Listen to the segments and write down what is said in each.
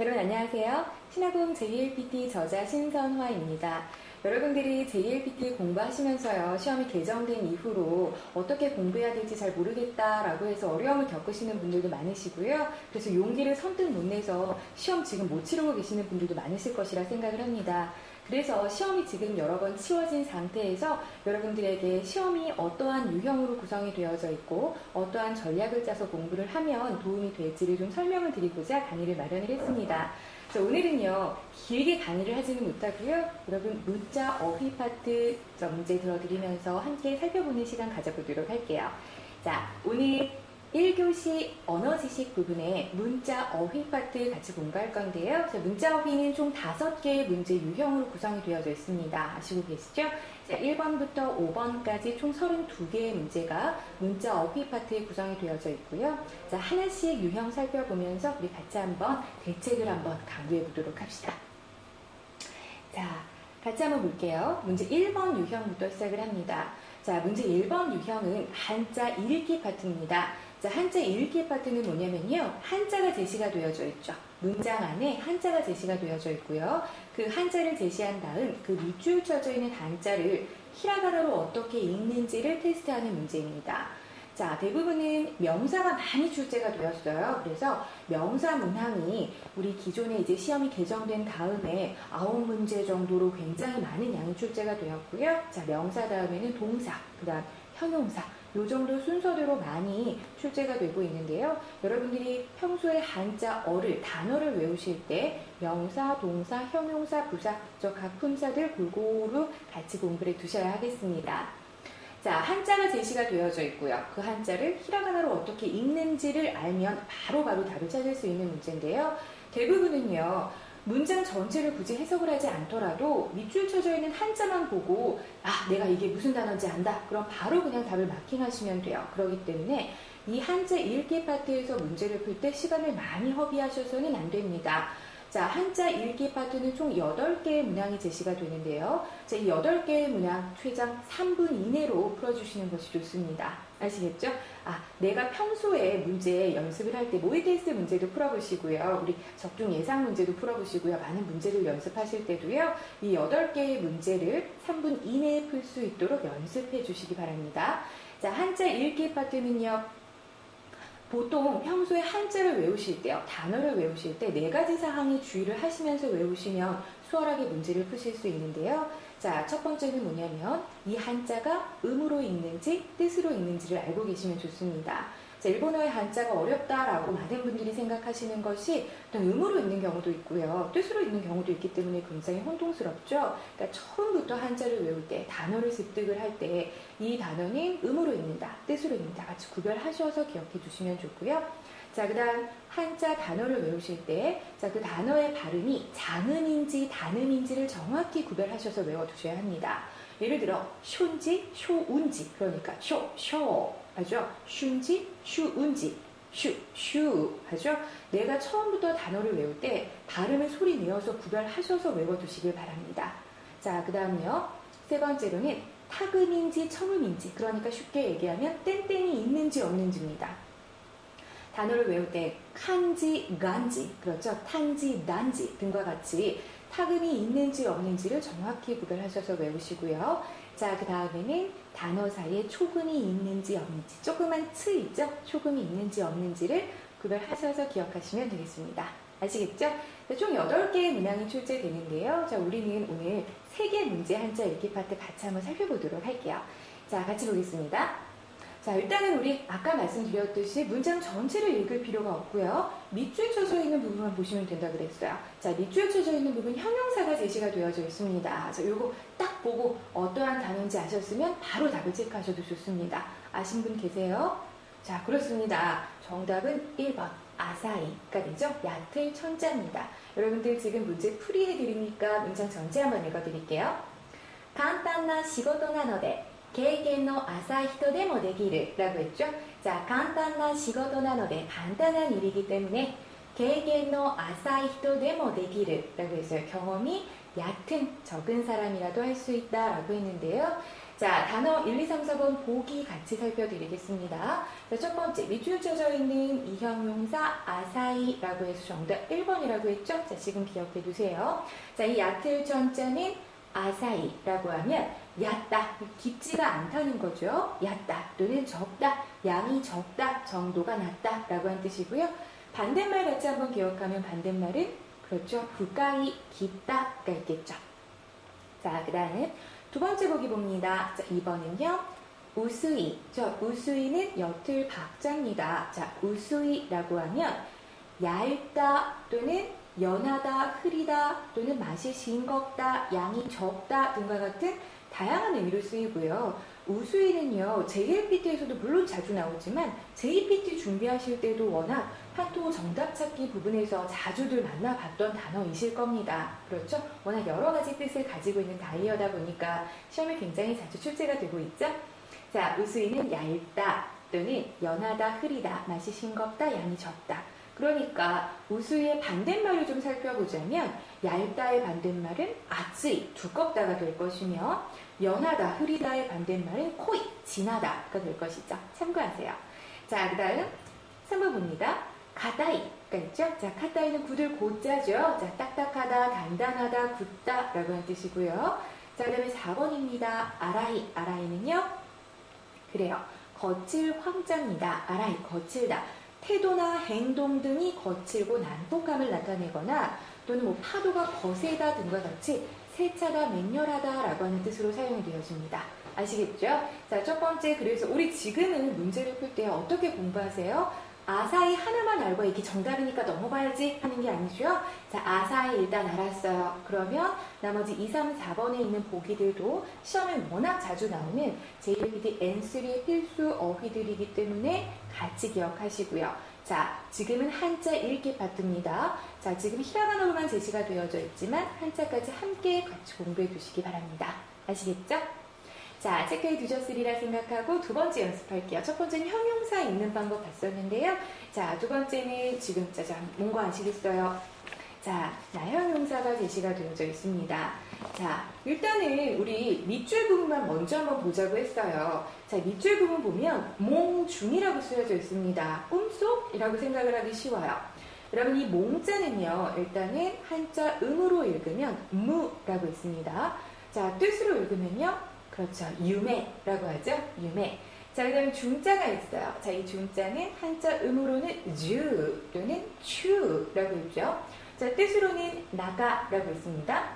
여러분 안녕하세요. 신화공 JLPT 저자 신선화입니다. 여러분들이 JLPT 공부하시면서요, 시험이 개정된 이후로 어떻게 공부해야 될지 잘 모르겠다라고 해서 어려움을 겪으시는 분들도 많으시고요. 그래서 용기를 선뜻 못 내서 시험 지금 못 치르고 계시는 분들도 많으실 것이라 생각을 합니다. 그래서 시험이 지금 여러 번 치러진 상태에서 여러분들에게 시험이 어떠한 유형으로 구성이 되어져 있고 어떠한 전략을 짜서 공부를 하면 도움이 될지를 좀 설명을 드리고자 강의를 마련을 했습니다. 그래서 오늘은요, 길게 강의를 하지는 못하고요, 여러분 문자 어휘 파트 문제 들어드리면서 함께 살펴보는 시간 가져보도록 할게요. 자, 오늘 1교시 언어지식 부분에 문자 어휘 파트 같이 공부할 건데요. 자, 문자 어휘는 총 5개의 문제 유형으로 구성이 되어져 있습니다. 아시고 계시죠? 자, 1번부터 5번까지 총 32개의 문제가 문자 어휘 파트에 구성이 되어져 있고요. 자, 하나씩 유형 살펴보면서 우리 같이 한번 대책을 한번 강구해 보도록 합시다. 자, 같이 한번 볼게요. 문제 1번 유형부터 시작을 합니다. 자, 문제 1번 유형은 한자 읽기 파트입니다. 자, 한자 읽기 파트는 뭐냐면요, 한자가 제시가 되어져 있죠. 문장 안에 한자가 제시가 되어져 있고요. 그 한자를 제시한 다음 그 밑줄 쳐져 있는 한자를 히라가나로 어떻게 읽는지를 테스트하는 문제입니다. 자, 대부분은 명사가 많이 출제가 되었어요. 그래서 명사 문항이 우리 기존에 이제 시험이 개정된 다음에 9문제 정도로 굉장히 많은 양이 출제가 되었고요. 자, 명사 다음에는 동사, 그 다음 형용사, 요 정도 순서대로 많이 출제가 되고 있는데요. 여러분들이 평소에 한자어를, 단어를 외우실 때 명사, 동사, 형용사, 부사, 각 품사들 골고루 같이 공부를 해 두셔야 하겠습니다. 자, 한자가 제시가 되어져 있고요. 그 한자를 히라가나로 어떻게 읽는지를 알면 바로바로 답을 찾을 수 있는 문제인데요. 대부분은요, 문장 전체를 굳이 해석을 하지 않더라도 밑줄 쳐져 있는 한자만 보고 내가 이게 무슨 단어인지 안다. 그럼 바로 그냥 답을 마킹하시면 돼요. 그렇기 때문에 이 한자 읽기 파트에서 문제를 풀 때 시간을 많이 허비하셔서는 안 됩니다. 자, 한자 읽기 파트는 총 8개의 문항이 제시가 되는데요. 자, 이 8개의 문항 최장 3분 이내로 풀어주시는 것이 좋습니다. 아시겠죠? 내가 평소에 문제 연습을 할 때 모의 테스트 문제도 풀어보시고요. 우리 적중 예상 문제도 풀어보시고요. 많은 문제를 연습하실 때도요, 이 8개의 문제를 3분 이내에 풀 수 있도록 연습해 주시기 바랍니다. 자, 한자 읽기 파트는요, 보통 평소에 한자를 외우실 때요, 단어를 외우실 때 4가지 사항에 주의를 하시면서 외우시면 수월하게 문제를 푸실 수 있는데요. 자, 첫 번째는 뭐냐면 이 한자가 음으로 읽는지 뜻으로 읽는지를 알고 계시면 좋습니다. 자, 일본어의 한자가 어렵다라고 많은 분들이 생각하시는 것이 어떤 음으로 읽는 경우도 있고요, 뜻으로 읽는 경우도 있기 때문에 굉장히 혼동스럽죠. 그러니까 처음부터 한자를 외울 때, 단어를 습득을 할 때 이 단어는 음으로 읽는다, 뜻으로 읽는다 같이 구별하셔서 기억해 주시면 좋고요. 자, 그 다음 한자 단어를 외우실 때, 자, 그 단어의 발음이 장음인지 단음인지를 정확히 구별하셔서 외워두셔야 합니다. 예를 들어 쇼인지 쇼운지, 그러니까 쇼 하죠. 슌지 슈운지, 슈 하죠. 내가 처음부터 단어를 외울 때 발음을 소리 내어서 구별하셔서 외워두시길 바랍니다. 자, 그 다음요, 세 번째로는 타금인지 청음인지, 그러니까 쉽게 얘기하면 땡땡이 있는지 없는지입니다. 단어를 외울 때 칸지, 간지, 그렇죠? 탄지, 난지 등과 같이 타금이 있는지 없는지를 정확히 구별하셔서 외우시고요. 자, 그 다음에는 단어 사이에 초금이 있는지 없는지, 조그만 츠 있죠? 초금이 있는지 없는지를 구별하셔서 기억하시면 되겠습니다. 아시겠죠? 총 8개의 문항이 출제되는데요. 자, 우리는 오늘 3개 문제 한자 읽기 파트 같이 한번 살펴보도록 할게요. 자, 같이 보겠습니다. 자, 일단은 우리 아까 말씀드렸듯이 문장 전체를 읽을 필요가 없고요. 밑줄 쳐져 있는 부분만 보시면 된다 그랬어요. 자, 밑줄 쳐져 있는 부분 형용사가 제시가 되어져 있습니다. 자, 요거 딱 보고 어떠한 단어인지 아셨으면 바로 답을 체크하셔도 좋습니다. 아신 분 계세요? 자, 그렇습니다. 정답은 1번 아사히가 되죠. 얕을 천자입니다. 여러분들 지금 문제 풀이해드리니까 문장 전체 한번 읽어드릴게요. 간단한仕事なので経験の浅い人でもできる라고 했죠. 자, 간단한仕事なので간단한 일이기 때문에経験の浅い人でもできる라고 했어요. 경험이 얕은, 적은 사람이라도 할 수 있다 라고 했는데요. 자, 단어 1, 2, 3, 4번 보기 같이 살펴드리겠습니다. 자, 첫 번째, 밑줄 쳐져 있는 이형용사 아사히라고 해서 정답 1번이라고 했죠? 자, 지금 기억해 두세요. 자, 이 얕을 전자는 아사히라고 하면 얕다, 깊지가 않다는 거죠. 얕다 또는 적다, 양이 적다, 정도가 낮다 라고 한 뜻이고요. 반대말 같이 한번 기억하면 반대말은 그렇죠. 부가이 깊다가 있겠죠. 자, 그 다음에 두 번째 보기 봅니다. 자, 2번은요. 우수이. 우수이는 옅을 박자입니다. 자, 우수이라고 하면 얇다 또는 연하다, 흐리다 또는 맛이 싱겁다, 양이 적다 등과 같은 다양한 의미로 쓰이고요. 우수이는요. JLPT에서도 물론 자주 나오지만 JPT 준비하실 때도 워낙 파토 정답 찾기 부분에서 자주들 만나봤던 단어이실 겁니다. 그렇죠? 워낙 여러 가지 뜻을 가지고 있는 단어다 보니까 시험에 굉장히 자주 출제가 되고 있죠? 자, 우수이는 얇다 또는 연하다, 흐리다, 맛이 싱겁다, 양이 적다. 그러니까 우수이의 반대말을 좀 살펴보자면 얇다의 반대말은 아츠이, 두껍다가 될 것이며 연하다, 흐리다의 반대말은 코이, 진하다가 될 것이죠. 참고하세요. 자, 그 다음 3번 봅니다. 가다이가 있죠? 자, 가다이는 굳을 고자죠. 자, 딱딱하다, 단단하다, 굳다 라고 하는 뜻이고요. 자, 그 다음에 4번입니다. 아라이. 아라이는요. 그래요. 거칠 황자입니다. 아라이, 거칠다. 태도나 행동 등이 거칠고 난폭함을 나타내거나 또는 뭐 파도가 거세다 등과 같이 세차다, 맹렬하다 라고 하는 뜻으로 사용이 되어집니다. 아시겠죠? 자, 첫 번째, 그래서 우리 지금은 문제를 풀 때 어떻게 공부하세요? 아사히 하나만 알고 이게 정답이니까 넘어가야지 하는 게 아니죠. 자, 아사히 일단 알았어요. 그러면 나머지 2, 3, 4번에 있는 보기들도 시험에 워낙 자주 나오는 JLPT N3의 필수 어휘들이기 때문에 같이 기억하시고요. 자, 지금은 한자 읽기 파트입니다. 자, 지금 히라가나로만 제시가 되어져 있지만 한자까지 함께 같이 공부해 두시기 바랍니다. 아시겠죠? 자, 체크해 두셨으리라 생각하고 두 번째 연습할게요. 첫 번째는 형용사 읽는 방법 봤었는데요. 자, 두 번째는 지금 짜잔, 뭔가 아시겠어요? 자, 나형용사가 제시가 되어져 있습니다. 자, 일단은 우리 밑줄 부분만 먼저 한번 보자고 했어요. 자, 밑줄 부분 보면 몽중이라고 쓰여져 있습니다. 꿈속이라고 생각을 하기 쉬워요. 여러분, 이 몽자는요, 일단은 한자 음으로 읽으면 무라고 있습니다. 자, 뜻으로 읽으면요, 그렇죠. 유매라고 하죠. 유매. 자, 그 다음에 중자가 있어요. 자, 이 중자는 한자 음으로는 주 또는 추라고 읽죠. 자, 뜻으로는 나가라고 있습니다.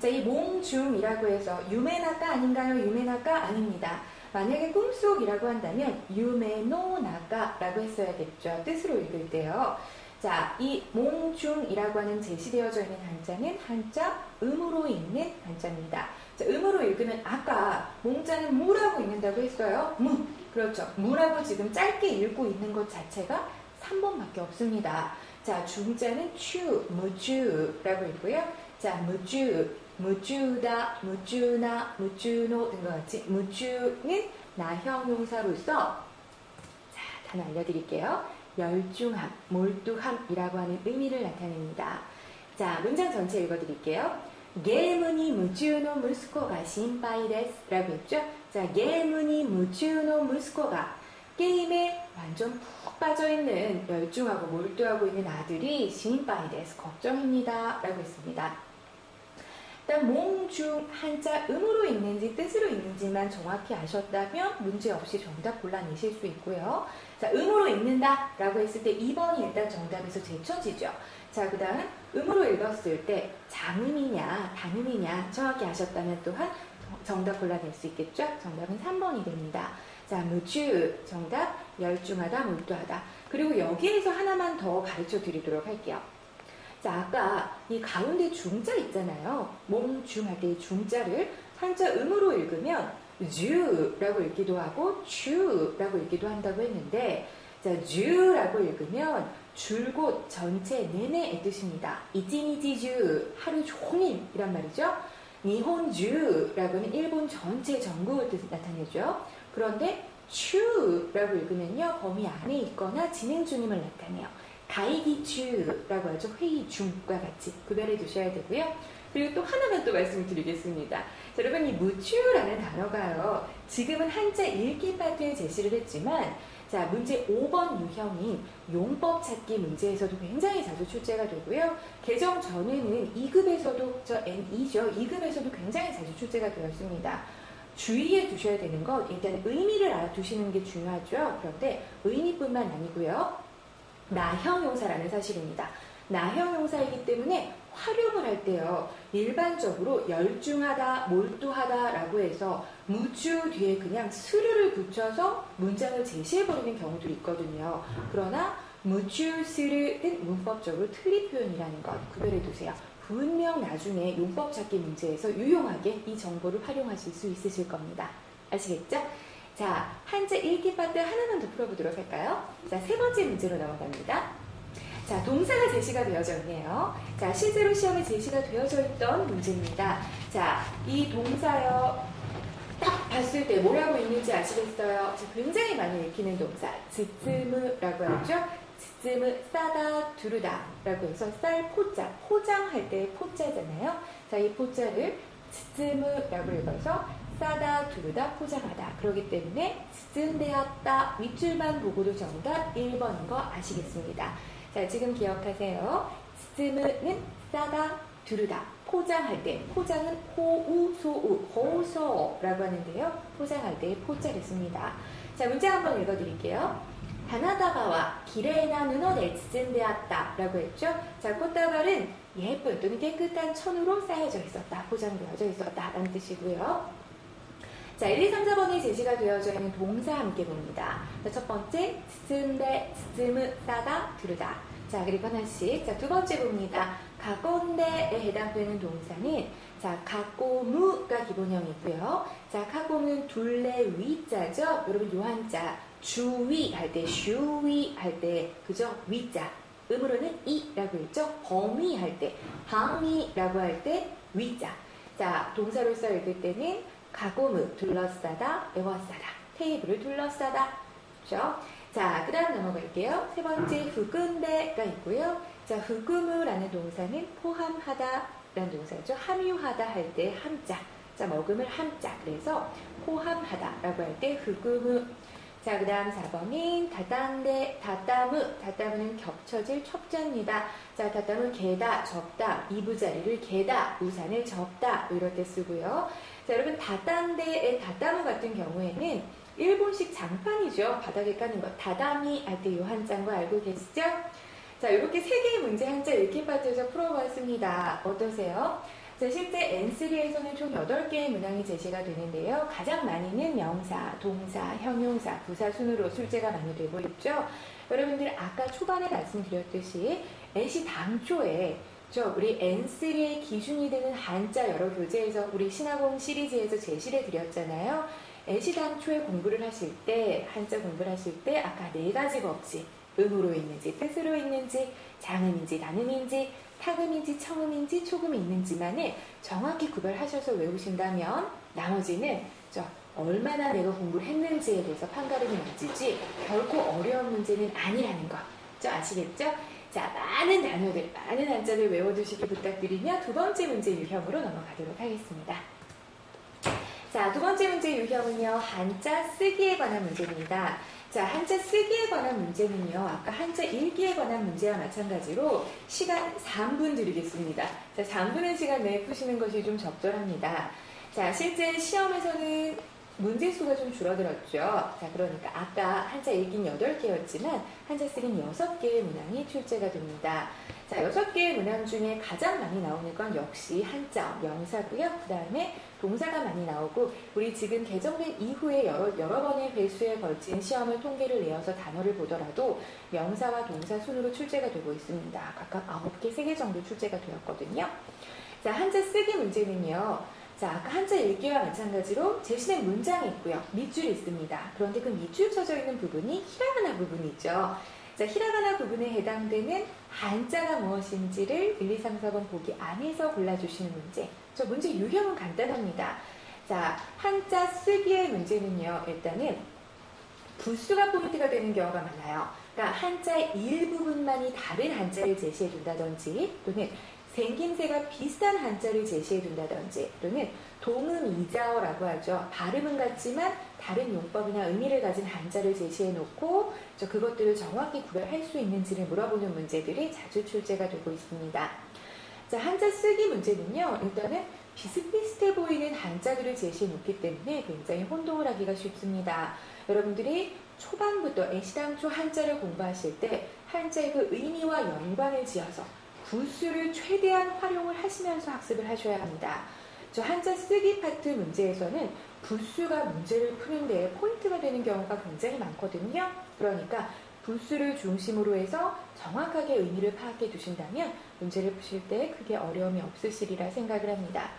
자, 이 몽중이라고 해서 유매나가 아닌가요? 유매나가 아닙니다. 만약에 꿈속이라고 한다면 유매노나가라고 했어야겠죠. 뜻으로 읽을 때요. 자, 이 몽중이라고 하는 제시되어져 있는 한자는 한자 음으로 읽는 한자입니다. 자, 음으로 읽으면 아까 몽자는 무라고 읽는다고 했어요. 무. 그렇죠. 무라고 지금 짧게 읽고 있는 것 자체가 3번밖에 없습니다. 자, 중자는 추, 무주라고 읽고요. 자, 무주, 무주다, 무주나, 무주노 등과 같이 무주는 나형용사로서 자, 단어 알려드릴게요. 열중함, 몰두함이라고 하는 의미를 나타냅니다. 자, 문장 전체 읽어드릴게요. 게임니 무주노 무스코가 신파이 데스 라고 했죠. 자, 게임니 무주노 무스코가 게임에 완전 푹 빠져있는 열중하고 몰두하고 있는 아들이 신파이 데스 걱정입니다 라고 했습니다. 일단 몽중 한자 음으로 읽는지 뜻으로 읽는지만 정확히 아셨다면 문제없이 정답 골라내실 수 있고요. 자, 음으로 읽는다 라고 했을 때 2번이 일단 정답에서 제쳐지죠. 자, 그 다음 음으로 읽었을 때 장음이냐 단음이냐 정확히 아셨다면 또한 정답 골라낼 수 있겠죠. 정답은 3번이 됩니다. 자, 무주 정답 열중하다 몰두하다. 그리고 여기에서 하나만 더 가르쳐 드리도록 할게요. 자, 아까 이 가운데 중자 있잖아요. 몽중 할 때 이 중자를 한자 음으로 읽으면 주라고 읽기도 하고 추라고 읽기도 한다고 했는데, 자, 주라고 읽으면 줄곧 전체 내내의 뜻입니다. 이찌니지주 하루 종일이란 말이죠. 니혼주라고는 일본 전체 전국을 뜻 나타내죠. 그런데 추라고 읽으면요, 범위 안에 있거나 진행 중임을 나타내요. 가이기추라고 하죠. 회의 중과 같이 구별해 두셔야 되고요. 그리고 또 하나만 또 말씀을 드리겠습니다. 자, 여러분 이 무추라는 단어가요. 지금은 한자 읽기 파트에 제시를 했지만 자, 문제 5번 유형인 용법 찾기 문제에서도 굉장히 자주 출제가 되고요. 개정 전에는 2급에서도, 저 N2죠. 2급에서도 굉장히 자주 출제가 되었습니다. 주의해 두셔야 되는 건 일단 의미를 알아두시는 게 중요하죠. 그런데 의미뿐만 아니고요. 나형용사라는 사실입니다. 나형용사이기 때문에 활용을 할 때요. 일반적으로 열중하다, 몰두하다 라고 해서 무주 뒤에 그냥 스르를 붙여서 문장을 제시해버리는 경우들이 있거든요. 그러나 무주, 스르는 문법적으로 틀린 표현이라는 것 구별해 두세요. 분명 나중에 용법 찾기 문제에서 유용하게 이 정보를 활용하실 수 있으실 겁니다. 아시겠죠? 자, 한자 읽기 파트 하나만 더 풀어보도록 할까요? 자, 세 번째 문제로 넘어갑니다. 자, 동사가 제시가 되어져 있네요. 자, 실제로 시험에 제시가 되어져 있던 문제입니다. 자, 이 동사요. 딱 봤을 때 뭐라고 읽는지 아시겠어요? 자, 굉장히 많이 읽히는 동사. 즈쯔무라고 하죠. 즈쯔무 싸다 두르다 라고 해서 쌀 포자, 포장할 때 포자잖아요. 자, 이 포자를 즈쯔무라고 읽어서 싸다 두르다 포장하다. 그렇기 때문에 즈쯔되었다 윗줄만 보고도 정답 1번인 거 아시겠습니다. 자, 지금 기억하세요. 즈쯔무는 싸다 두르다 포장할 때, 포장은 호우, 소우, 호소라고 하는데요. 포장할 때 포자를 씁니다. 자, 문제 한번 읽어드릴게요. 가나다가와 기레나 눈원에 즈쯔되었다 라고 했죠. 자, 꽃다발은 예쁜 또는 깨끗한 천으로 쌓여져 있었다, 포장되어져 있었다 라는 뜻이고요. 자, 1, 2, 3, 4번이 제시가 되어져 있는 동사 함께 봅니다. 자, 첫 번째, 즈쯔데, 즈쯔무, 싸다, 두르다. 자, 그리고 하나씩. 자, 두 번째 봅니다. 가꼰데에 해당되는 동사는 자, 가꼬무가 기본형이고요. 자, 가꼬무는 둘레 위자죠. 여러분 요 한자 주위 할 때, 슈위 할 때, 그죠? 위자. 음으로는 이라고 했죠. 범위 할 때, 항위라고 할 때 위자. 자, 동사로서 읽을 때는 가꼬무 둘러싸다, 에워싸다. 테이블을 둘러싸다. 그죠? 자, 그 다음 넘어갈게요. 세 번째, 후근대가 있고요. 자, 후구무라는 동사는 포함하다 라는 동사죠. 함유하다 할 때 함자. 자, 먹음을 함자. 그래서 포함하다 라고 할 때 후구무. 자, 그 다음 4번인 다단대, 다따무. 다따무는 겹쳐질 첩자입니다. 자, 다따무 개다, 접다. 이부자리를 개다, 우산을 접다. 이럴 때 쓰고요. 자, 여러분 다단대의 다따무 같은 경우에는 일본식 장판이죠. 바닥에 까는 거. 다다미 할 때 요 한자인 거 알고 계시죠? 자, 이렇게 세 개의 문제 한자 읽기 파트에서 풀어봤습니다. 어떠세요? 자, 실제 N3에서는 총 8개의 문항이 제시가 되는데요. 가장 많이는 명사, 동사, 형용사, 부사 순으로 출제가 많이 되고 있죠. 여러분들 아까 초반에 말씀드렸듯이 NC 당초에 우리 N3의 기준이 되는 한자 여러 교재에서 우리 신화공 시리즈에서 제시를 드렸잖아요. NC 당초에 공부를 하실 때, 한자 공부를 하실 때 아까 4가지 법칙, 음으로 있는지, 뜻으로 있는지, 장음인지, 단음인지, 타금인지, 청음인지, 초금이 있는지만을 정확히 구별하셔서 외우신다면 나머지는 얼마나 내가 공부를 했는지에 대해서 판가름이 맞지 결코 어려운 문제는 아니라는 거 아시겠죠? 자, 많은 단어들, 많은 한자를 외워두시기 부탁드리며 두 번째 문제 유형으로 넘어가도록 하겠습니다. 자, 두 번째 문제 유형은요. 한자 쓰기에 관한 문제입니다. 자, 한자 쓰기에 관한 문제는요. 아까 한자 읽기에 관한 문제와 마찬가지로 시간 3분 드리겠습니다. 자, 3분의 시간 내에 푸시는 것이 좀 적절합니다. 자, 실제 시험에서는 문제 수가 좀 줄어들었죠. 자, 그러니까 아까 한자 읽기는 8개였지만 한자 쓰기는 6개의 문항이 출제가 됩니다. 자, 6개의 문항 중에 가장 많이 나오는 건 역시 한자, 명사고요. 그 다음에 동사가 많이 나오고 우리 지금 개정된 이후에 여러 번의 회수에 걸친 시험을 통계를 내어서 단어를 보더라도 명사와 동사 순으로 출제가 되고 있습니다. 각각 9개, 3개 정도 출제가 되었거든요. 자, 한자 쓰기 문제는요. 자, 아까 한자 읽기와 마찬가지로 제시된 문장이 있고요. 밑줄이 있습니다. 그런데 그 밑줄 쳐져 있는 부분이 히라가나 부분이죠. 자, 히라가나 부분에 해당되는 한자가 무엇인지를 1, 2, 3, 4번 보기 안에서 골라주시는 문제. 저 문제 유형은 간단합니다. 자, 한자 쓰기의 문제는요. 일단은 부수가 포인트가 되는 경우가 많아요. 그러니까 한자의 일부분만이 다른 한자를 제시해 준다든지 또는 생김새가 비슷한 한자를 제시해 둔다든지 또는 동음이자어라고 하죠. 발음은 같지만 다른 용법이나 의미를 가진 한자를 제시해 놓고 그것들을 정확히 구별할 수 있는지를 물어보는 문제들이 자주 출제가 되고 있습니다. 자, 한자 쓰기 문제는요. 일단은 비슷비슷해 보이는 한자들을 제시해 놓기 때문에 굉장히 혼동을 하기가 쉽습니다. 여러분들이 초반부터 애시당초 한자를 공부하실 때 한자의 그 의미와 연관을 지어서 구수를 최대한 활용을 하시면서 학습을 하셔야 합니다. 저 한자 쓰기 파트 문제에서는 구수가 문제를 푸는 데 포인트가 되는 경우가 굉장히 많거든요. 그러니까 구수를 중심으로 해서 정확하게 의미를 파악해 두신다면 문제를 푸실 때 크게 어려움이 없으시리라 생각을 합니다.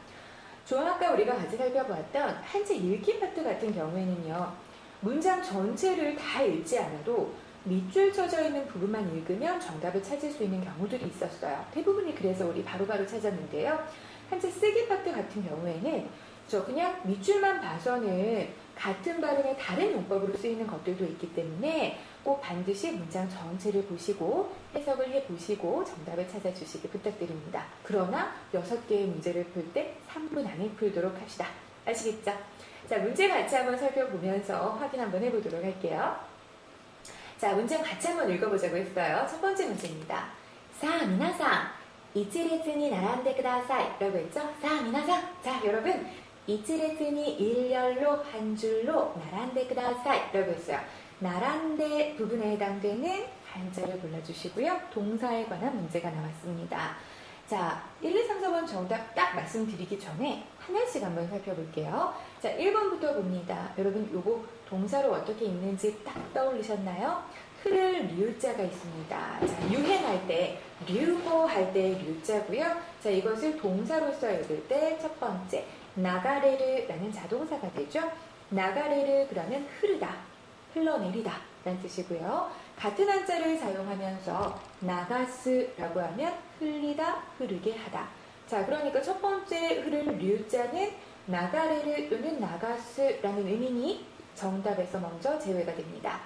좀 아까 우리가 같이 살펴보았던 한자 읽기 파트 같은 경우에는요. 문장 전체를 다 읽지 않아도 밑줄 쳐져 있는 부분만 읽으면 정답을 찾을 수 있는 경우들이 있었어요. 대부분이 그래서 우리 바로바로 찾았는데요. 한자 쓰기 파트 같은 경우에는 그냥 밑줄만 봐서는 같은 발음의 다른 용법으로 쓰이는 것들도 있기 때문에 꼭 반드시 문장 전체를 보시고 해석을 해보시고 정답을 찾아주시기 부탁드립니다. 그러나 6개의 문제를 풀 때 3분 안에 풀도록 합시다. 아시겠죠? 자, 문제 같이 한번 살펴보면서 확인 한번 해보도록 할게요. 자, 문제 같이 한번 읽어보자고 했어요. 첫 번째 문제입니다. 사, 미나상, 이치레츠니 나란데 그다사이 라고 했죠? 사, 미나상. 자, 여러분, 이치레츠니 일렬로 한 줄로 나란데 그다사이 라고 했어요. 나란데 부분에 해당되는 한자를 골라주시고요. 동사에 관한 문제가 나왔습니다. 자, 1, 2, 3, 4번 정답 딱 말씀드리기 전에 하나씩 한번 살펴볼게요. 자, 1번부터 봅니다. 여러분, 요거 동사로 어떻게 읽는지 딱 떠올리셨나요? 흐를 류자가 있습니다. 자, 유행할 때, 류호할 때 류자고요. 자, 이것을 동사로서 읽을 때 첫 번째, 나가레르라는 자동사가 되죠. 나가레르 그러면 흐르다, 흘러내리다 라는 뜻이고요. 같은 한자를 사용하면서 나가스라고 하면 흘리다, 흐르게 하다. 자, 그러니까 첫 번째 흐를 류자는 나가레르 또는 나가스라는 의미니 정답에서 먼저 제외가 됩니다.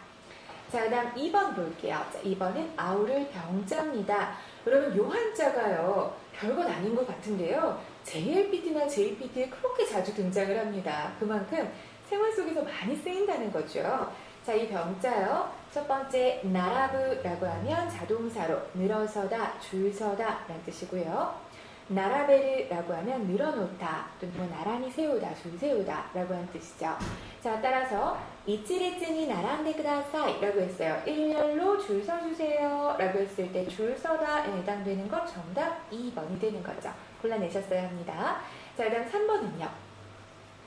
자, 그 다음 2번 볼게요. 자, 2번은 아우를 병자입니다. 여러분, 요 한자가요, 별것 아닌 것 같은데요. JLPT나 JPT에 그렇게 자주 등장을 합니다. 그만큼 생활 속에서 많이 쓰인다는 거죠. 자, 이 병자요. 첫 번째, 나라브라고 하면 자동사로 늘어서다, 줄서다 라는 뜻이고요. 나라베르라고 하면 늘어놓다, 또는 뭐 나란히 세우다, 줄 세우다 라고 하는 뜻이죠. 자, 따라서 이치레츠니 나란데 그다사이 라고 했어요. 일렬로 줄 서주세요 라고 했을 때 줄 서다에 해당되는 것 정답 2번이 되는 거죠. 골라내셨어야 합니다. 자, 그 다음 3번은요.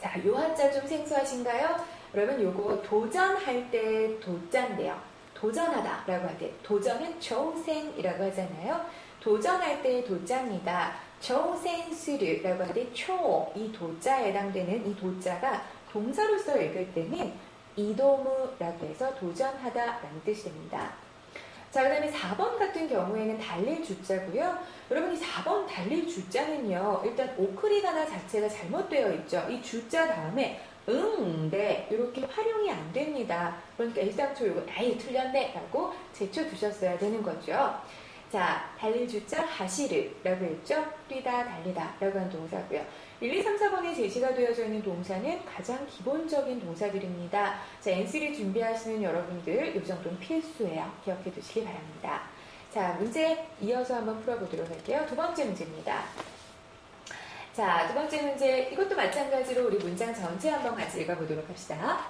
자, 요 한자 좀 생소하신가요? 여러분, 요거 도전할 때 도자인데요. 도전하다 라고 할 때 도전은 조생이라고 하잖아요. 도전할 때 도자입니다. 조센스르라고 할 때 초, 이 도자에 해당되는 이 도자가 동사로서 읽을 때는 이도무라고 해서 도전하다라는 뜻이 됩니다. 자, 그 다음에 4번 같은 경우에는 달릴 주자고요. 여러분, 이 4번 달릴 주자는요, 일단 오크리가나 자체가 잘못되어 있죠. 이 주자 다음에 네 이렇게 활용이 안 됩니다. 그러니까 일상초 이거 아예 틀렸네 라고 제쳐두셨어야 되는 거죠. 자, 달릴 주자 하시르라고 했죠. 뛰다, 달리다 라고 하는 동사고요. 1, 2, 3, 4번에 제시가 되어져 있는 동사는 가장 기본적인 동사들입니다. 자, N3 준비하시는 여러분들 이 정도는 필수예요. 기억해 두시기 바랍니다. 자, 문제 이어서 한번 풀어보도록 할게요. 두 번째 문제입니다. 자, 두 번째 문제, 이것도 마찬가지로 우리 문장 전체 한번 같이 읽어보도록 합시다.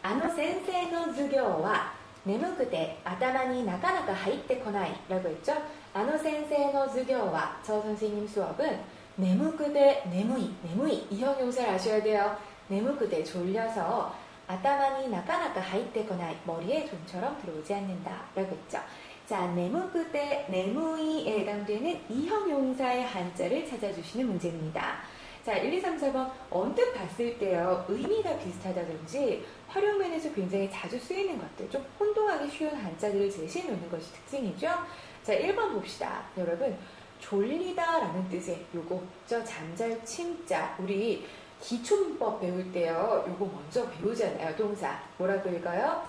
아노 센세이노 주교와 네무쿠테 아타마니 나카나카 하이테 코나이 라고 했죠. 아노 센세이노 주교와 저 선생님 수업은 네무쿠테 네무이 이 형용사를 아셔야 돼요. 네무쿠테 졸려서 아타마니 나카나카 하이테 코나이 머리에 좀처럼 들어오지 않는다 라고 했죠. 자, 네무쿠테 네무이에 해당되는 이 형용사의 한자를 찾아주시는 문제입니다. 자, 1, 2, 3, 4번 언뜻 봤을 때요, 의미가 비슷하다든지 활용면에서 굉장히 자주 쓰이는 것들, 좀 혼동하기 쉬운 한자들을 제시해 놓는 것이 특징이죠. 자, 1번 봅시다. 여러분, 졸리다라는 뜻의 요거, 잠잘 침자, 우리 기초문법 배울 때요, 요거 먼저 배우잖아요, 동사. 뭐라고 읽어요?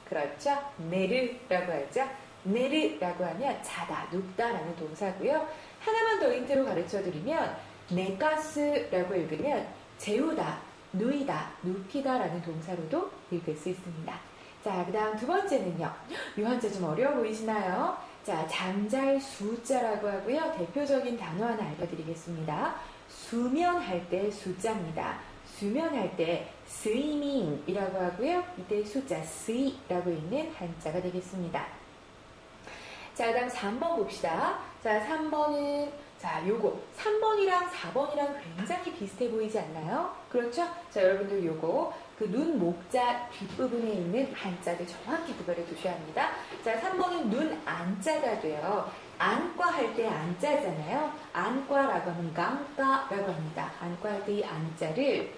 그렇죠? 내르라고 하죠. 내르라고 하면 자다, 눕다라는 동사고요. 하나만 더 힌트로 가르쳐드리면 네가스라고 읽으면 재우다, 누이다, 눕히다라는 동사로도 읽을 수 있습니다. 자, 그 다음 두 번째는요. 이 한자 좀 어려워 보이시나요? 자, 잠잘 수자라고 하고요. 대표적인 단어 하나 알려드리겠습니다. 수면할 때 수자입니다. 수면할 때 스위밍이라고 하고요. 이때 수자 스이라고 있는 한자가 되겠습니다. 자, 그 다음 3번 봅시다. 자, 3번은 요거 3번이랑 4번이랑 굉장히 비슷해 보이지 않나요? 그렇죠? 자, 여러분들 요거 그 눈, 목자 뒷부분에 있는 한자를 정확히 구별해 두셔야 합니다. 자, 3번은 눈 안자가 돼요. 안과 할 때 안자잖아요. 안과라고 하면 강가라고 합니다. 안과 할 때 이 안자를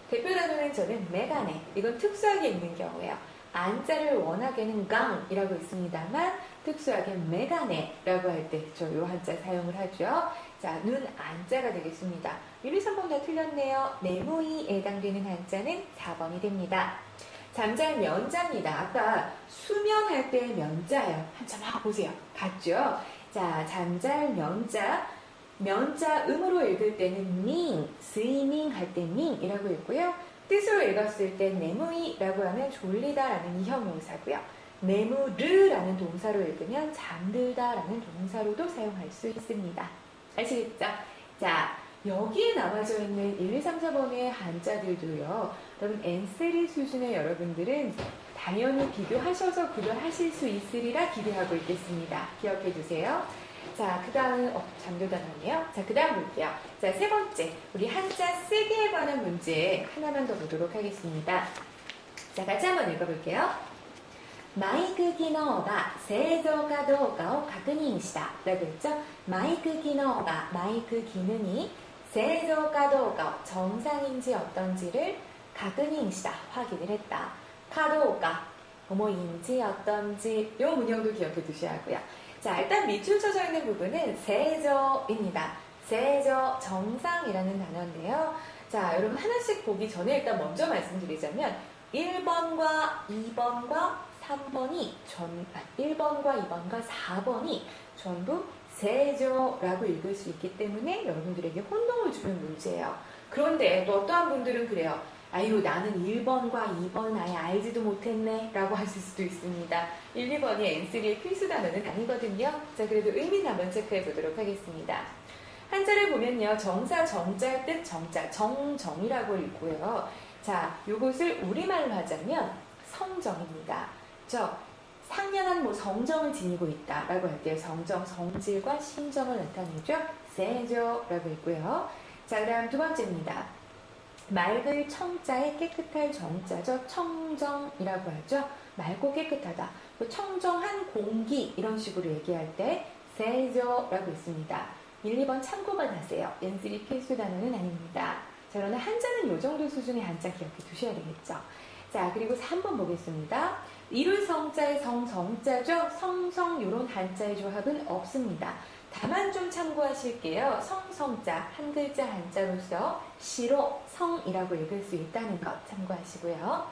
대표 단어는 저는 메가네. 이건 특수하게 있는 경우예요. 안자를 워낙에는 강이라고 있습니다만 특수하게 메가네라고 할 때 저 요 한자 사용을 하죠. 자, 눈 안자가 되겠습니다. 1, 2, 3번 다 틀렸네요. 네모이에 해당되는 한자는 4번이 됩니다. 잠잘 면자입니다. 아까 수면할 때 면자예요. 한자 막 보세요. 같죠? 자, 잠잘 면자. 면자 음으로 읽을 때는 밍, 스위밍 할 때 밍이라고 읽고요. 뜻으로 읽었을 때 네무이라고 하면 졸리다라는 이 형용사고요. 네무르라는 동사로 읽으면 잠들다라는 동사로도 사용할 수 있습니다. 아시겠죠? 자, 여기에 나와져 있는 1, 2, 3, 4번의 한자들도요. 여러분 N3 수준의 여러분들은 당연히 비교하셔서 구별하실 수 있으리라 기대하고 있겠습니다. 기억해 두세요. 자, 그 다음은 잠들다 나네요. 자, 그 다음 볼게요. 자, 세 번째 우리 한자 쓰기에 관한 문제 하나만 더 보도록 하겠습니다. 자, 같이 한번 읽어볼게요. 마이크 기능가 세조가どうかを確認した라고 했죠. 마이크 기능가 마이크 기능이 세조가どうか 정상인지 어떤지를 確認した 확인을 했다. かどうか 뭐인지 어떤지 이 문형도 기억해 두셔야 하고요. 자, 일단 밑줄 쳐져 있는 부분은 세조입니다. 세조 정상이라는 단어인데요. 자, 여러분 하나씩 보기 전에 일단 먼저 말씀드리자면 1번과 2번과 3번이 1번과 2번과 4번이 전부 세조라고 읽을 수 있기 때문에 여러분들에게 혼동을 주는 문제예요. 그런데 또 어떠한 분들은 그래요. 아유, 나는 1번과 2번 아예 알지도 못했네 라고 하실 수도 있습니다. 1, 2번이 N3의 필수 단어는 아니거든요. 자, 그래도 의미는 한번 체크해 보도록 하겠습니다. 한자를 보면요. 정사, 정자의 뜻, 정자, 정정이라고 읽고요. 자, 요것을 우리말로 하자면 성정입니다. 상냥한 성정을 지니고 있다라고 할 때 성정, 성질과 심정을 나타내죠. 세조라고 있고요. 자, 그다음 두 번째입니다. 맑을 청자에 깨끗할 정자죠. 청정이라고 하죠. 맑고 깨끗하다. 청정한 공기 이런 식으로 얘기할 때 세조라고 있습니다. 1, 2번 참고만 하세요. N3 필수 단어는 아닙니다. 자, 그러나 한자는 이 정도 수준의 한자 기억해 두셔야 되겠죠. 자, 그리고 3번 보겠습니다. 이룰 성자의 성정자죠. 성성 이런 한자의 조합은 없습니다. 다만 좀 참고하실게요. 성성자 한 글자 한자로서 시로 성이라고 읽을 수 있다는 것 참고하시고요.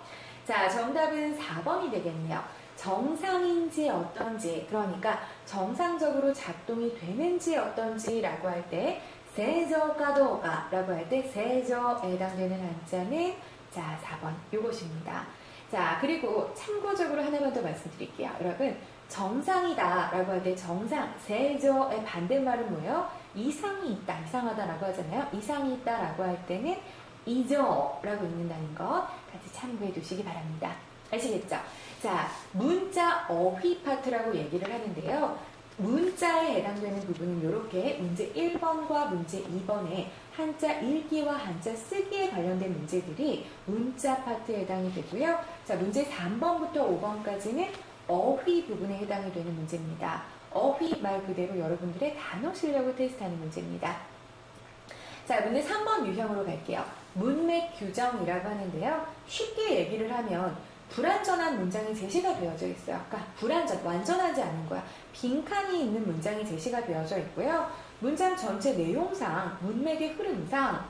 자, 정답은 4번이 되겠네요. 정상인지 어떤지, 그러니까 정상적으로 작동이 되는지 어떤지라고 할 때 세조가 라고 할 때 세조에 해당되는 한자는 자, 4번 이것입니다. 자, 그리고 참고적으로 하나만 더 말씀드릴게요. 여러분, 정상이다 라고 할 때 정상, 세조의 반대말은 뭐예요? 이상이 있다, 이상하다 라고 하잖아요. 이상이 있다 라고 할 때는 이조 라고 읽는다는 것 같이 참고해 두시기 바랍니다. 아시겠죠? 자, 문자 어휘 파트라고 얘기를 하는데요. 문자에 해당되는 부분은 이렇게 문제 1번과 문제 2번에 한자 읽기와 한자 쓰기에 관련된 문제들이 문자 파트에 해당이 되고요. 자, 문제 3번부터 5번까지는 어휘 부분에 해당이 되는 문제입니다. 어휘 말 그대로 여러분들의 단어 실력을 테스트하는 문제입니다. 자, 문제 3번 유형으로 갈게요. 문맥 규정이라고 하는데요. 쉽게 얘기를 하면 불완전한 문장이 제시가 되어져 있어요. 그러니까 불완전, 완전하지 않은 거야. 빈칸이 있는 문장이 제시가 되어져 있고요. 문장 전체 내용상, 문맥의 흐름상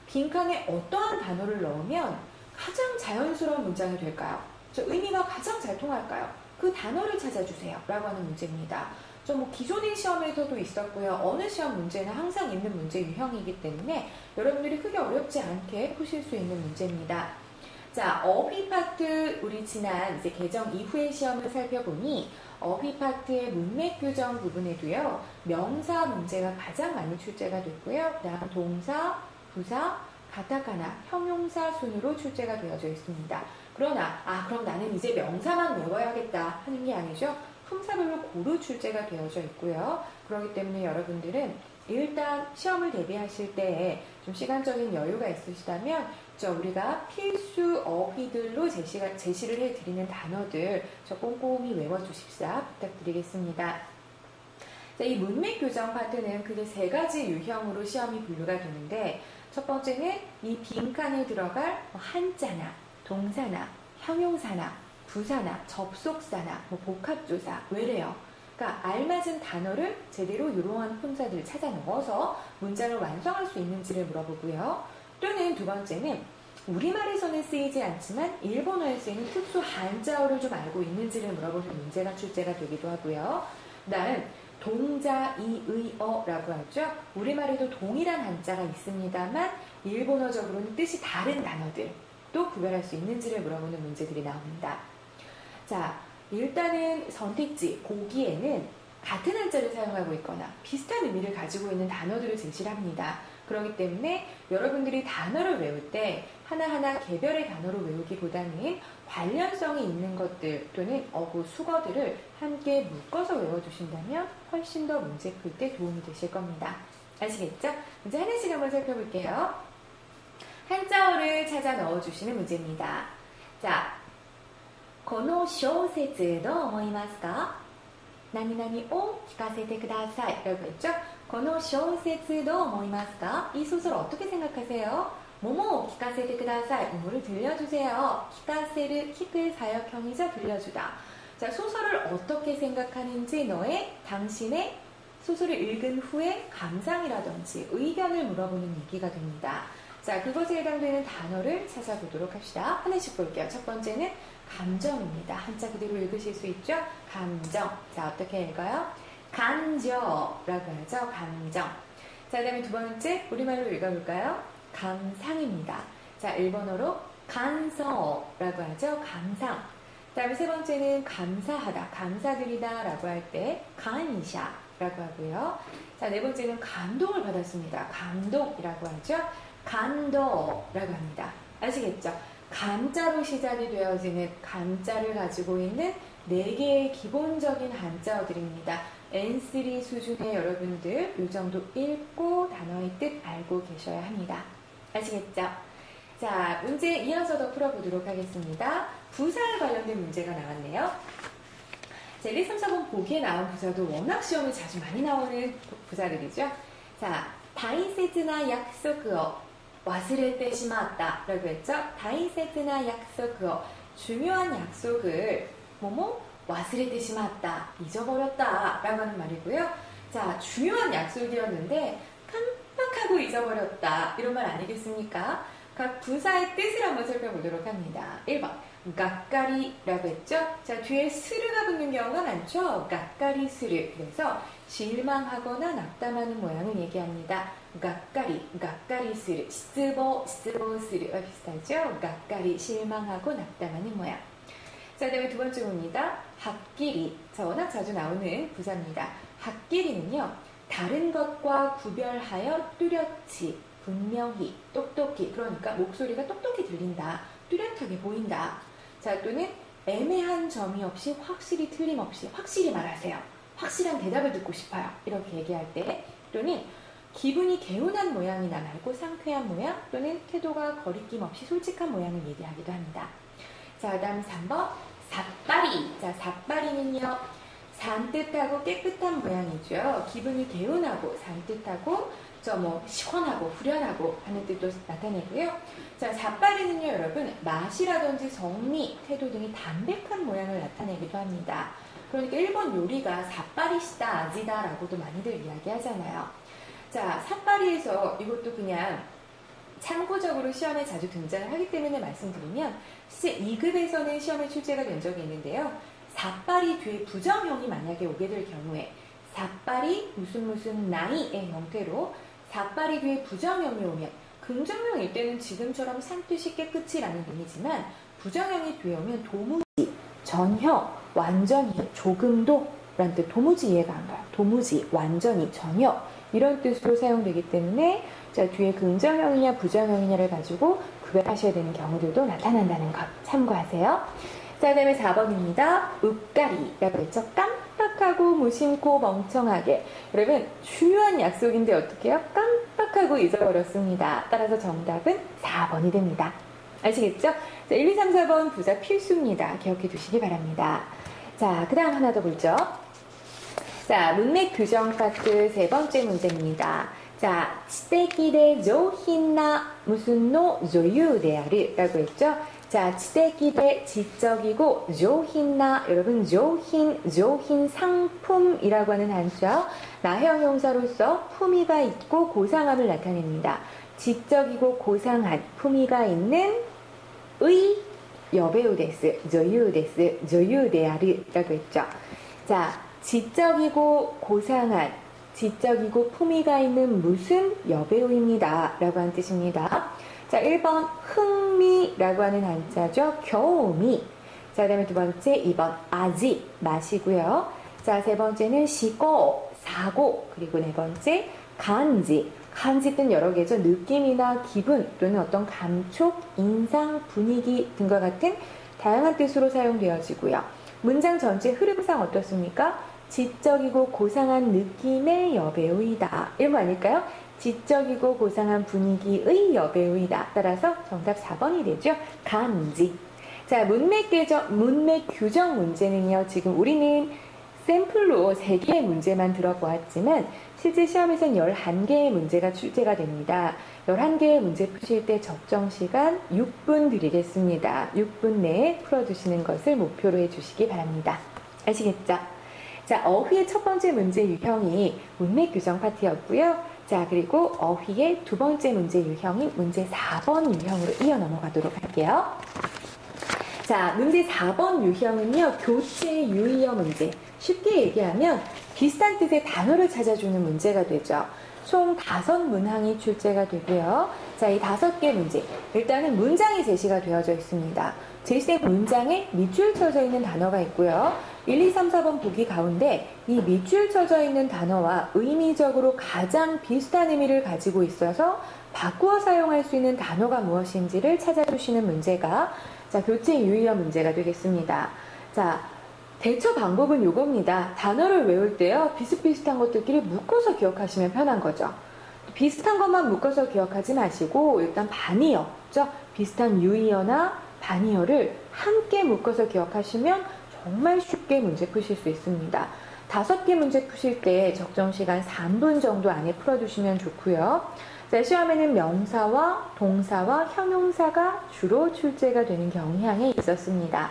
빈칸에 어떠한 단어를 넣으면 가장 자연스러운 문장이 될까요? 의미가 가장 잘 통할까요? 그 단어를 찾아주세요 라고 하는 문제입니다. 뭐 기존의 시험에서도 있었고요. 어느 시험 문제는 항상 있는 문제 유형이기 때문에 여러분들이 크게 어렵지 않게 푸실 수 있는 문제입니다. 자, 어휘 파트 우리 지난 이제 개정 이후의 시험을 살펴보니 어휘 파트의 문맥 규정 부분에도요. 명사 문제가 가장 많이 출제가 됐고요. 그다음 동사, 부사, 가타카나, 형용사 순으로 출제가 되어져 있습니다. 그러나 그럼 나는 이제 명사만 외워야겠다 하는 게 아니죠. 품사별로 고루 출제가 되어져 있고요. 그렇기 때문에 여러분들은 일단 시험을 대비하실 때 좀 시간적인 여유가 있으시다면 우리가 필수 어휘들로 제시를 해드리는 단어들 꼼꼼히 외워주십사 부탁드리겠습니다. 자, 이 문맥 교정 파트는 크게 세 가지 유형으로 시험이 분류가 되는데 첫 번째는 이 빈칸에 들어갈 한자나 동사나 형용사나 부사나 접속사나 복합조사, 외래어 그러니까 알맞은 단어를 제대로 유용한 품사들을 찾아 넣어서 문장을 완성할 수 있는지를 물어보고요. 또는 두 번째는 우리말에서는 쓰이지 않지만 일본어에 쓰이는 특수 한자어를 좀 알고 있는지를 물어보는 문제가 출제가 되기도 하고요. 그다음 동자, 이의어라고 하죠. 우리말에도 동일한 한자가 있습니다만 일본어적으로는 뜻이 다른 단어들 또 구별할 수 있는지를 물어보는 문제들이 나옵니다. 자, 일단은 선택지, 보기에는 같은 한자를 사용하고 있거나 비슷한 의미를 가지고 있는 단어들을 제시를 합니다. 그렇기 때문에 여러분들이 단어를 외울 때 하나하나 개별의 단어로 외우기보다는 관련성이 있는 것들 또는 어구, 수거들을 함께 묶어서 외워주신다면 훨씬 더 문제 풀 때 도움이 되실 겁니다. 아시겠죠? 이제 하나씩 한번 살펴볼게요. 한자어를 찾아 넣어주시는 문제입니다. 자, この小説どう思いますか? 何々を聞かせてください. 라고 했죠? この小説どう思いますか? 이 소설 어떻게 생각하세요? 뭐뭐聞かせてください. 뭐를 들려주세요. 聞かせる,聞く의 사역형이자 들려주다. 자, 소설을 어떻게 생각하는지 당신의 소설을 읽은 후에 감상이라든지 의견을 물어보는 얘기가 됩니다. 자, 그것에 해당되는 단어를 찾아보도록 합시다. 하나씩 볼게요. 첫 번째는 감정입니다. 한자 그대로 읽으실 수 있죠? 감정. 자, 어떻게 읽어요? 감정라고 하죠. 감정. 자, 그 다음에 두 번째 우리말로 읽어볼까요? 감상입니다. 자, 일본어로 감성라고 하죠. 감상. 그 다음에 세 번째는 감사하다, 감사드리다 라고 할 때 감샤라고 하고요. 자, 네 번째는 감동을 받았습니다. 감동이라고 하죠. 감도라고 합니다. 아시겠죠? 감자로 시작이 되어지는 감자를 가지고 있는 4개의 기본적인 한자어들입니다. N3 수준의 여러분들 이 정도 읽고 단어의 뜻 알고 계셔야 합니다. 아시겠죠? 자, 문제 이어서 더 풀어보도록 하겠습니다. 부사에 관련된 문제가 나왔네요. 자, 1, 2, 3, 4번 보기에 나온 부사도 워낙 시험에 자주 많이 나오는 부사들이죠. 자, 다이세트나 약속어 忘れてしまった라고 했죠. 大切な約束を 중요한 약속을 뭐뭐 忘れてしまった 잊어버렸다 라고 하는 말이고요. 자, 중요한 약속이었는데 깜빡하고 잊어버렸다 이런 말 아니겠습니까? 각 부사의 뜻을 한번 살펴보도록 합니다. 1번 가까리라고 했죠. 자, 뒤에 스르가 붙는 경우가 많죠. 가까리 스르. 그래서 실망하거나 낙담하는 모양을 얘기합니다. 가까리 스르. 시츠보 스르와 비슷하죠. 가까리 실망하고 낙담하는 모양. 자, 그 다음에 두 번째 봅니다. 학끼리. 자, 워낙 자주 나오는 부사입니다. 학끼리는요. 다른 것과 구별하여 뚜렷이, 분명히, 똑똑히. 그러니까 목소리가 똑똑히 들린다. 뚜렷하게 보인다. 자, 또는 애매한 점이 없이 확실히 틀림없이 확실히 말하세요. 확실한 대답을 듣고 싶어요. 이렇게 얘기할 때 또는 기분이 개운한 모양이나 말고 상쾌한 모양 또는 태도가 거리낌 없이 솔직한 모양을 얘기하기도 합니다. 자, 그 다음 3번 삿바리. 자, 삿바리는요. 산뜻하고 깨끗한 모양이죠. 기분이 개운하고 산뜻하고 시원하고 후련하고 하는 뜻도 나타내고요. 자, 삿바리는요, 여러분, 맛이라든지 성미, 태도 등이 담백한 모양을 나타내기도 합니다. 그러니까 일본 요리가 삿바리시다, 아지다 라고도 많이들 이야기하잖아요. 자, 삿바리에서 이것도 그냥 참고적으로 시험에 자주 등장을 하기 때문에 말씀드리면 실제 2급에서는 시험에 출제가 된 적이 있는데요. 사빨이 뒤에 부정형이 만약에 오게 될 경우에 사빨이 무슨 나이의 형태로 사빨이 뒤에 부정형이 오면 긍정형일 때는 지금처럼 산뜻이 깨끗이라는 의미지만 부정형이 뒤에 오면 도무지, 전혀, 완전히, 조금도 라는 뜻, 도무지 이해가 안 가요. 도무지, 완전히, 전혀 이런 뜻으로 사용되기 때문에 자, 뒤에 긍정형이냐 부정형이냐를 가지고 구별하셔야 되는 경우들도 나타난다는 것 참고하세요. 자, 그 다음에 4번입니다. 읍가리라고 했죠. 깜빡하고 무심코 멍청하게. 여러분, 중요한 약속인데 어떻게 해요? 깜빡하고 잊어버렸습니다. 따라서 정답은 4번이 됩니다. 아시겠죠? 자, 1, 2, 3, 4번 부사 필수입니다. 기억해 두시기 바랍니다. 자, 그 다음 하나 더 보죠. 자, 문맥 규정 파트 세 번째 문제입니다. 자, 지대기대 조힌나 무슨 노 조유 대아르 라고 했죠. 자, 지대기대 지적이고 조힌나 여러분 조힌 상품이라고 하는 단수요. 나형 용사로서 품위가 있고 고상함을 나타냅니다. 지적이고 고상한 품위가 있는 의 여배우 데스 조유 대아르라고 했죠. 자, 지적이고 고상한 지적이고 품위가 있는 무슨 여배우입니다 라고 하는 뜻입니다. 자, 1번 흥미라고 하는 한자죠. 겨우미. 자, 그 다음에 두 번째 2번 아지 마시고요. 자, 세 번째는 시고 사고 그리고 네 번째 간지 뜻은 여러 개죠. 느낌이나 기분 또는 어떤 감촉, 인상, 분위기 등과 같은 다양한 뜻으로 사용되어지고요. 문장 전체 흐름상 어떻습니까? 지적이고 고상한 느낌의 여배우이다. 이런 거 아닐까요? 지적이고 고상한 분위기의 여배우이다. 따라서 정답 4번이 되죠. 간지. 자, 문맥 규정 문제는요. 지금 우리는 샘플로 3개의 문제만 들어보았지만 실제 시험에서는 11개의 문제가 출제가 됩니다. 11개의 문제 푸실 때 적정 시간 6분 드리겠습니다. 6분 내에 풀어주시는 것을 목표로 해주시기 바랍니다. 아시겠죠? 자, 어휘의 첫 번째 문제 유형이 문맥 규정 파트였고요. 자, 그리고 어휘의 두 번째 문제 유형이 문제 4번 유형으로 이어 넘어가도록 할게요. 자, 문제 4번 유형은요, 교체 유의어 문제. 쉽게 얘기하면 비슷한 뜻의 단어를 찾아주는 문제가 되죠. 총 5문항이 출제가 되고요. 자, 이 5개 문제. 일단은 문장이 제시가 되어져 있습니다. 제시된 문장에 밑줄 쳐져 있는 단어가 있고요. 1, 2, 3, 4번 보기 가운데 이 밑줄 쳐져 있는 단어와 의미적으로 가장 비슷한 의미를 가지고 있어서 바꾸어 사용할 수 있는 단어가 무엇인지를 찾아주시는 문제가 자, 교체 유의어 문제가 되겠습니다. 자, 대처 방법은 요겁니다. 단어를 외울 때요, 비슷비슷한 것들끼리 묶어서 기억하시면 편한 거죠. 비슷한 것만 묶어서 기억하지 마시고 일단 반이어죠. 비슷한 유의어나 반이어를 함께 묶어서 기억하시면 정말 쉽게 문제 푸실 수 있습니다. 5개 문제 푸실 때 적정 시간 3분 정도 안에 풀어두시면 좋고요. 자, 시험에는 명사와 동사와 형용사가 주로 출제가 되는 경향이 있었습니다.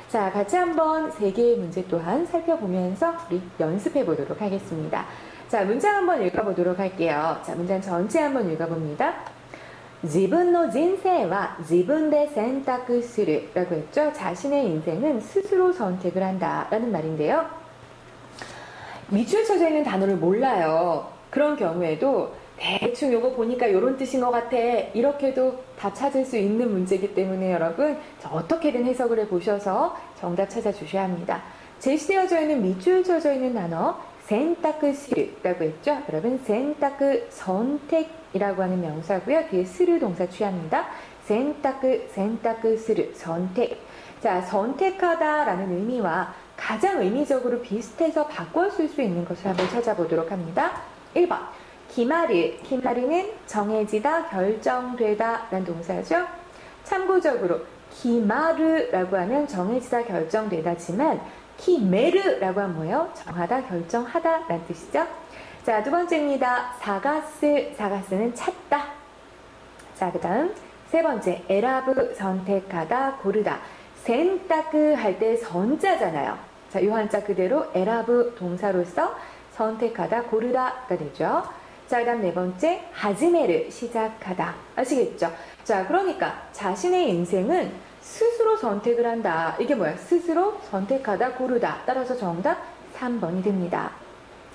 자, 같이 한번 3개의 문제 또한 살펴보면서 우리 연습해 보도록 하겠습니다. 자, 문장 한번 읽어보도록 할게요. 자, 문장 전체 한번 읽어봅니다. 自分の人生は自分で選択する라고 했죠. 자신의 인생은 스스로 선택을 한다 라는 말인데요. 밑줄 쳐져 있는 단어를 몰라요. 그런 경우에도 대충 요거 보니까 이런 뜻인 것 같아. 이렇게도 다 찾을 수 있는 문제이기 때문에 여러분 어떻게든 해석을 해보셔서 정답 찾아주셔야 합니다. 제시되어져 있는 밑줄 쳐져 있는 단어 센타크스르라고 했죠. 여러분 센타크 선택이라고 하는 명사고요. 뒤에 스르 동사 취합니다. 센타크스르 선택. 자, 선택하다라는 의미와 가장 의미적으로 비슷해서 바꿔 쓸 수 있는 것을 한번 찾아보도록 합니다. 1번 기마르는 정해지다, 결정되다 라는 동사죠. 참고적으로 기마르라고 하면 정해지다, 결정되다지만 키메르라고 하면 뭐예요? 정하다, 결정하다 라는 뜻이죠. 자, 두 번째입니다. 사가스는 찾다. 자, 그 다음 세 번째 에라브 선택하다, 고르다. 센타크 할 때 선자잖아요. 자, 이 한자 그대로 에라브 동사로서 선택하다, 고르다가 되죠. 자, 그 다음 네 번째 하지메르 시작하다. 아시겠죠? 자, 그러니까 자신의 인생은 스스로 선택을 한다. 이게 뭐야? 스스로 선택하다, 고르다. 따라서 정답 3번이 됩니다.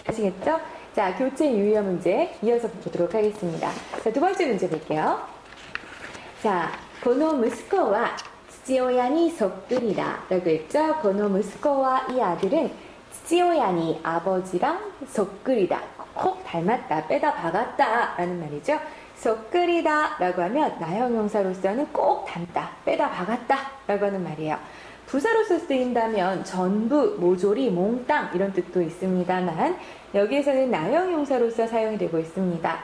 아시겠죠? 자, 교체 유의어 문제 이어서 보도록 하겠습니다. 자, 두 번째 문제 볼게요. 자, この息子は父親にそっくりだ라고 했죠. この息子は이 아들은 父親に 아버지랑 そっくりだ. 콕 닮았다, 빼다 박았다 라는 말이죠. そっくりだ라고 하면 나형용사로서는 꼭 닮다, 빼다 박았다 라고 하는 말이에요. 부사로서 쓰인다면 전부, 모조리, 몽땅 이런 뜻도 있습니다만 여기에서는 나형용사로서 사용이 되고 있습니다.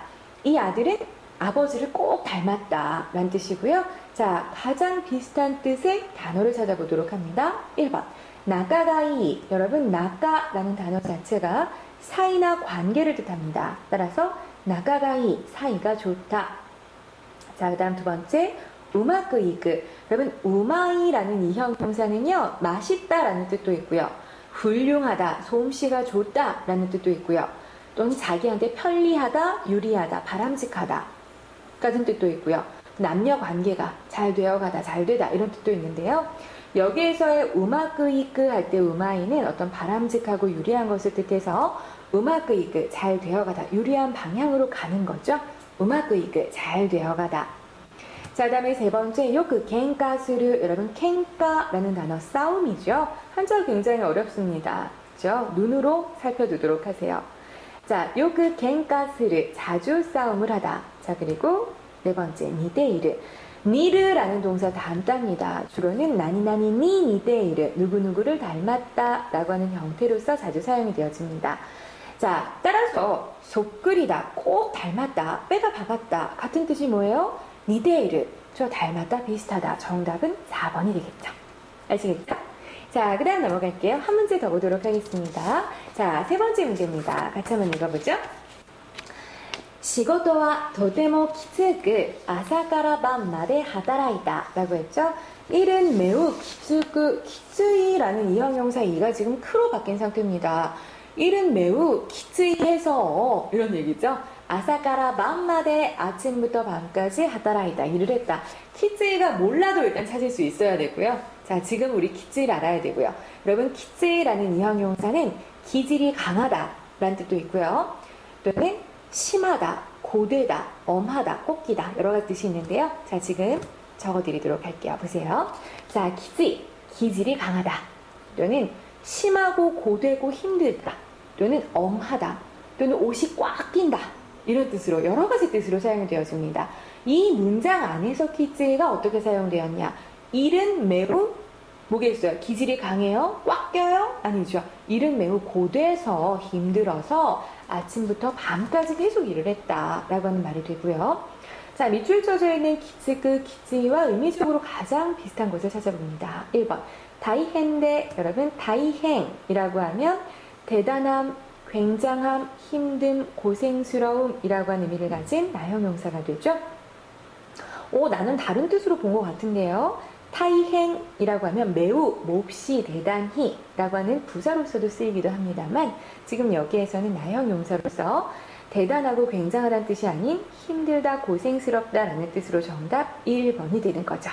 이 아들은 아버지를 꼭 닮았다 라는 뜻이고요. 자, 가장 비슷한 뜻의 단어를 찾아보도록 합니다. 1번 나가가이. 여러분, 나가라는 단어 자체가 사이나 관계를 뜻합니다. 따라서 나가가이, 사이가 좋다. 자, 그 다음 두 번째 우마크 이크. 여러분, 우마이라는 이 형용사는요, 맛있다라는 뜻도 있고요. 훌륭하다, 솜씨가 좋다라는 뜻도 있고요. 또는 자기한테 편리하다, 유리하다, 바람직하다 같은 뜻도 있고요. 남녀 관계가 잘 되어가다, 잘 되다 이런 뜻도 있는데요. 여기에서의 우마크 이크 할 때 우마이는 어떤 바람직하고 유리한 것을 뜻해서 우마크 이크, 잘 되어가다, 유리한 방향으로 가는 거죠. 우마크 이크, 잘 되어가다. 자, 그 다음에 세 번째, 요크 겐가스르. 여러분, 켄가라는 단어 싸움이죠. 한자가 굉장히 어렵습니다. 그죠? 눈으로 살펴두도록 하세요. 자, 요크 겐가스르. 자주 싸움을 하다. 자, 그리고 네 번째, 니데이르. 니르라는 동사 닮다입니다. 주로는 나니나니 니 니데이르. 누구누구를 닮았다 라고 하는 형태로서 자주 사용이 되어집니다. 자, 따라서 속끓이다, 꼭 닮았다, 빼다 박았다 같은 뜻이 뭐예요? 니데이르, 저 닮았다, 비슷하다. 정답은 4번이 되겠죠. 아시겠죠? 자, 그 다음 넘어갈게요. 한 문제 더 보도록 하겠습니다. 자, 세 번째 문제입니다. 같이 한번 읽어보죠. 仕事はとてもきつく朝から晩まで働いた라고 했죠. 일은 매우 기츠그, 기츠이라는 이 형용사 이가 지금 크로 바뀐 상태입니다. 일은 매우 기츠이해서 이런 얘기죠. 아사카라 밤마데 아침부터 밤까지 하다라이다 일을 했다. 키츠이가 몰라도 일단 찾을 수 있어야 되고요. 자, 지금 우리 키츠이를 알아야 되고요. 여러분, 키츠이라는 이 형용사는 기질이 강하다 라는 뜻도 있고요. 또는 심하다, 고되다, 엄하다, 꼽기다 여러 가지 뜻이 있는데요. 자, 지금 적어드리도록 할게요. 보세요. 자, 기질이 강하다 또는 심하고 고되고 힘들다 또는 엄하다 또는 옷이 꽉 낀다 이런 뜻으로 여러 가지 뜻으로 사용이 되어집니다. 이 문장 안에서 키즈가 어떻게 사용되었냐? 일은 매우 뭐겠어요? 기질이 강해요? 꽉 껴요? 아니죠. 일은 매우 고돼서 힘들어서 아침부터 밤까지 계속 일을 했다라고 하는 말이 되고요. 자, 밑줄 쳐져 있는 기츠그, 기츠이와 의미적으로 가장 비슷한 것을 찾아봅니다. 1번 다이헨데. 여러분, 다이행이라고 하면 대단함, 굉장함, 힘듦, 고생스러움이라고 하는 의미를 가진 나형용사가 되죠. 나는 다른 뜻으로 본 것 같은데요. 타이행이라고 하면 매우, 몹시, 대단히 라고 하는 부사로서도 쓰이기도 합니다만 지금 여기에서는 나형용사로서 대단하고 굉장하다는 뜻이 아닌 힘들다, 고생스럽다 라는 뜻으로 정답 1번이 되는 거죠.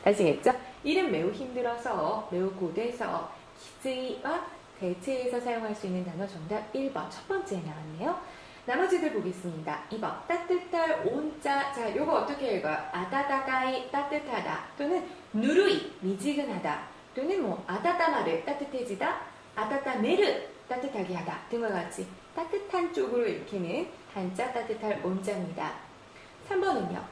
아시겠죠? 일은 매우 힘들어서, 매우 고돼서 기즈이와 대체해서 사용할 수 있는 단어 정답 1번 첫 번째에 나왔네요. 나머지들 보겠습니다. 2번 따뜻할 온자. 자, 요거 어떻게 읽어요? 아다다가이 따뜻하다 또는 누르이 미지근하다 또는 뭐 아다다마르 따뜻해지다 아다다메르 따뜻하게 하다 등과 같이 따뜻한 쪽으로 읽히는 한자 따뜻할 온자입니다. 3번은요.